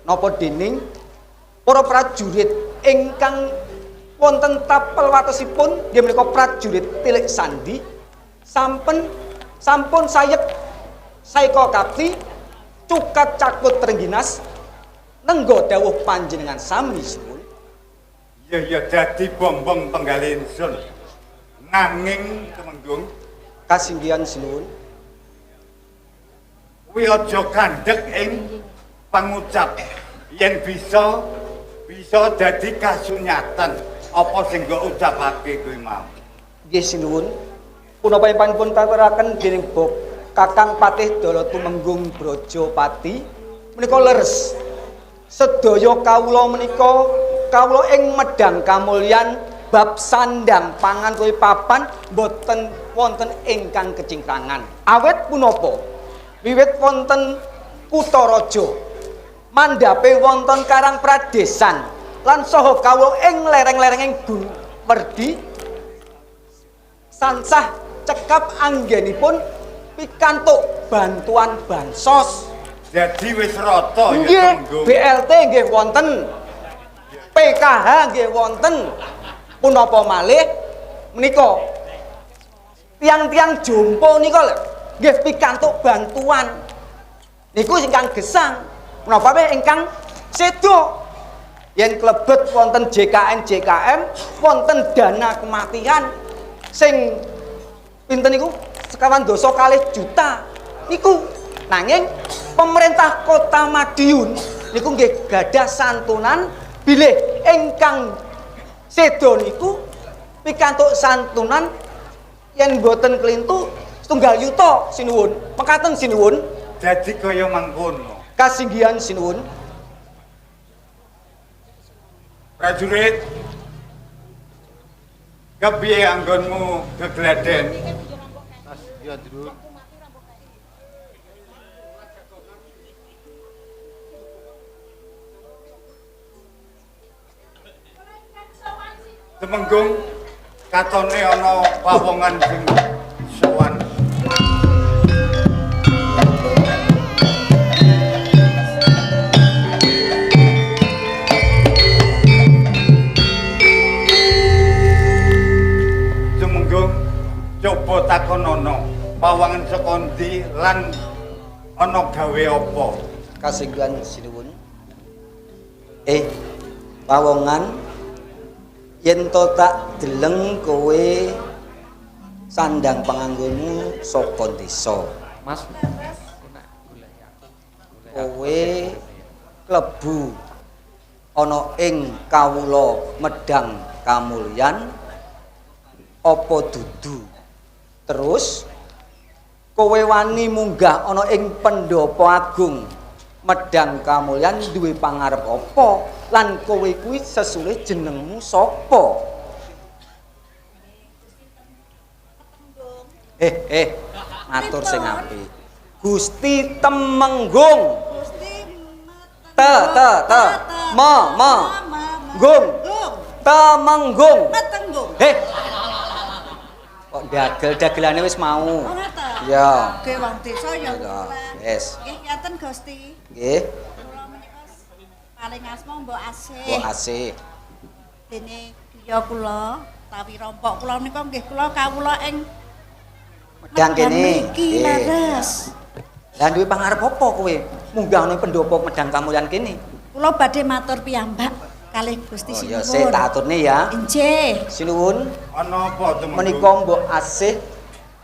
napa dening para prajurit ingkang wonten tapel watesipun nggih menika prajurit Tilik Sandi sampun sayek saeka kabeh cukat cakut Trengginas nenggo dawuh panjenengan sami Sinuwun. Ya dadi bombong penggalih ingsun. Nanging Temenggung Kasinggihan Sinuwun, kuwi aja kandhek ing pangucap yen bisa dadi kasunyatan apa sing nggo ucapake kuwi mau. Nggih Sinuwun, punapa pun katuraken dening Kakang Patih Dara Tumenggung Brajapati menika leres. Sedaya kawula menika kawula ing medang kamulyan bab sandang pangan kuwi papan boten wonten ingkang kecingkrangan. Awet punapa? Wiwit wonten Kutaraja mandhape wonten Karang Pradesan lan saha kawula ing lereng-lerenging Gunung Werdi sansah cekap anggenipun pikantuk bantuan bansos. Jadi wis rata ya Temenggung. BLT nggih wonten. PKH nggih wonten. Punapa malih menika tiang-tiang jompo nika lho nggih pikantuk bantuan. Niku ingkang gesang. Menapa ingkang sedo yen klebet wonten JKM wonten dana kematian sing pinten niku sekawan dosa kalih juta niku nanging pemerintah Kota Madiun niku nggih gadah santunan bilih ingkang sedo niku pikantuk santunan yen boten kelintu setunggal yuta Sinuwun. Mekaten Sinuwun. Dadi kaya mangkono. Kasinggihan Sinuwun. Prajurit, kepiye anggonmu gegladen? Ya, Dru. Temenggung katone ana pawongan sing sowan. takonono pawangan saka ndi lan ana gawe apa? Kasinggan sinuwun. Pawongan yen to tak deleng kowe sandang panganggonmu saka desa. Mas, kowe klebu ana ing kawula Medang Kamulyan apa dudu? Terus kowe wani munggah ana ing Pendopo Agung Medang Kamulyan duwe pangarep apa? Lan kowe kuwi sesule jenengmu sapa? Matur sing apik. Gusti Temenggung. Gung. Temenggung. Kok dagel-dagelane wis mau. Oh ngoten. Ya. Nggih wong desa ya. Yes. Nggih ngaten Gusti. Nggih. Kula menika paling asma Mbok Asih. Mbok Asih. Dene griya kula, tawi rompok kula menika nggih kula kawula ing Medang kene. Nggih, leres. Lah duwe pangarep apa kowe? Munggah ana Pendopo Medang Kamulyan kene. Kula badhe matur piyambak kalih Gusti Ya sinuwun. sik tak aturne ya. Nggih. Sinuwun. Ana apa Temenggung? Menika Mbok Asih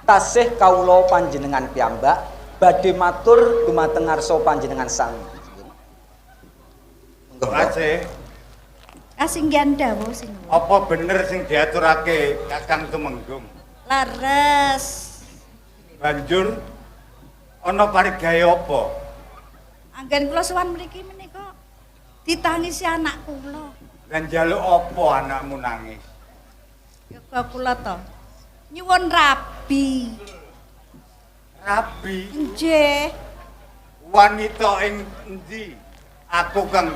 tasih kawula panjenengan piyambak badhe matur dumateng ngarsa panjenengan sang. Mbok Asih. Kasinggihan dawuh sinuwun. Apa bener sing diaturake Kakang Temenggung? Leres. Banjur ana parigawe apa? Anggen kula sowan mriki menika ditangisi anak kula. Lan njaluk apa anakmu nangis? Ya kula to. Nyuwun rabi. Rabi. Nggih. Wanita ing endi? Aku kang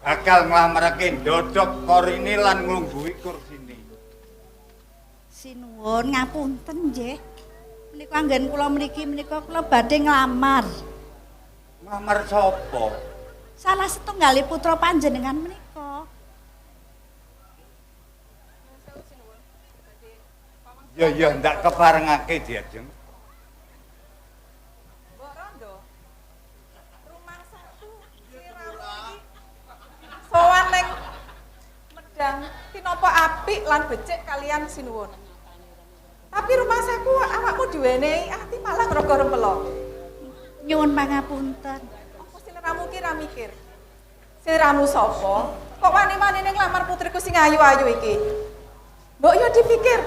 bakal nglamarake ndodok korine lan nglungguhi kursine. Sinuwun ngapunten nggih. Menika anggen kula mriki menika kula badhe nglamar. Nglamar sapa? Salah setunggali putra panjenengan menika. Ya ndak keparengake Diajeng. Mbok Rondo. Rumah satu sowan ning Medang tinapa apik lan becik kalian sinuwun. Tapi rumah saku awakmu diwenehi ati malah ngrogo rempelo. Nyuwun pangapunten. Apa sliramu ki ra mikir? Sliramu sapa? Kok wani-wanine nglamar putriku sing ayu-ayu iki? Mbok yo dipikir.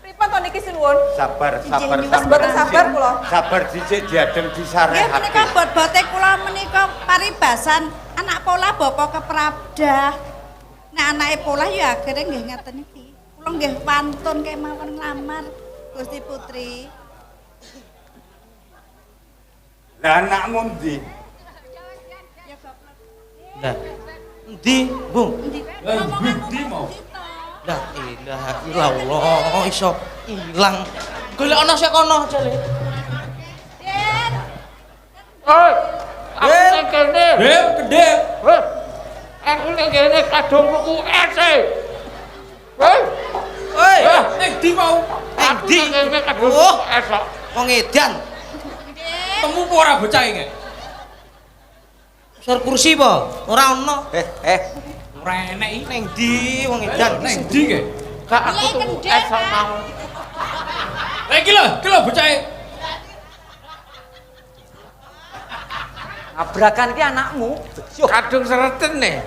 Pripun to niki sinuwun? Sabar. Wis mboten sabar kula. Sabar dhisik Diadem disarehake. Nggih menika bot-bote kula menika paribasan anak pola bapa keprabdah. Nek anake pola ya akhire nggih ngeten iki. Kula nggih pantun kemawon nglamar Gusti Putri. Lah anakmu ndi? Lah, endi, Bung? Endi mau? La ilaha illallah iso ilang. Golek ana sik kono jale. Oi. Aku ning kene. Gede. Aku ning kene kadung tuku ese. Oi, ning ndi mau? Aku ning kene kadung Oh. tuku ese. Wong edan. Temu apa ora bocah iki? Sor kursi po? Ora ono. Ora enek iki. Ning ndi wong edan? Ning ndi ki? Kak aku tuku ese mau. Lah iki lho bocah iki. Abrakan ki anakmu. Kadung sereten nih.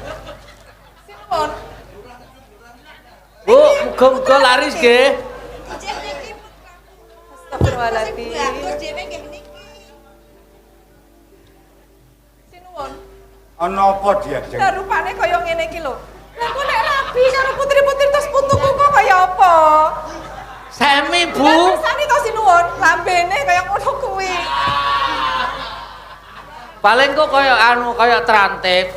Sinuwun. Bu, muga-muga laris nggih. Astagfirullahaladzim. Dhewe nggih niki. Sinuwun. Ana apa Diajeng? Lah rupane kaya ngene iki lho. Lah kok nek rabi karo putri-putri terus putuku kok kaya apa? Semi, Bu. Lah kersane to sinuwun, lambene kaya ngono kuwi. Paling kok kaya trantip.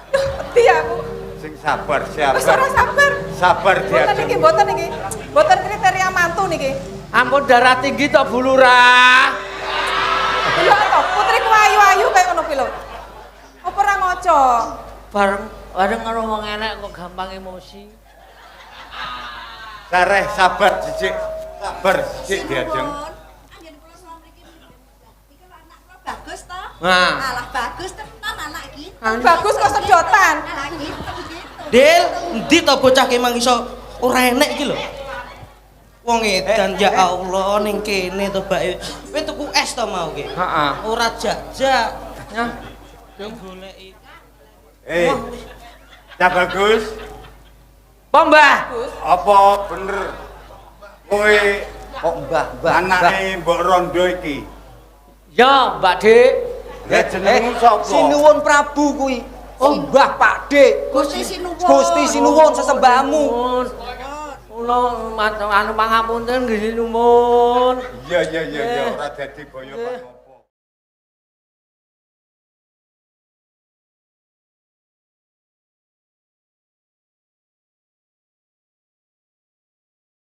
Wedi aku. Sing sabar. Wis ora sabar. Sabar Diajeng. Mboten iki. Mboten kriteria mantu niki. Ampun darah tinggi tok Bu Lurah. Iya to, putriku ayu-ayu kaya ngono kuwi lho. Apa ora ngoco? Bareng karo wong enek kok gampang emosi. Sareh sabar dhisik. Sabar sik Diajeng. Bagus toh? Nah. Alah bagus tenan anak iki. Bagus kok sedotan. Alah gitu. Del, endi to bocah ki mang iso ora enek iki lho. Wong edan ya Allah ning kene to Mbak. Kowe tuku es to mau ki? Heeh. Ora jak-jak. Nah, goleki. Cak Bagus. apa Mbah? Apa bener kowe Kok Mbah, anake Mbok Rondo iki? Ya, Mbak Dik. Ya jenengmu sapa? Sinuwun Prabu kuwi. Oh, Mbah Pak Dik. Gusti Sinuwun. Gusti Sinuwun sesembahmu. Kula anu pangapunten nggih nuwun. Iya ora dadi boyo Pak.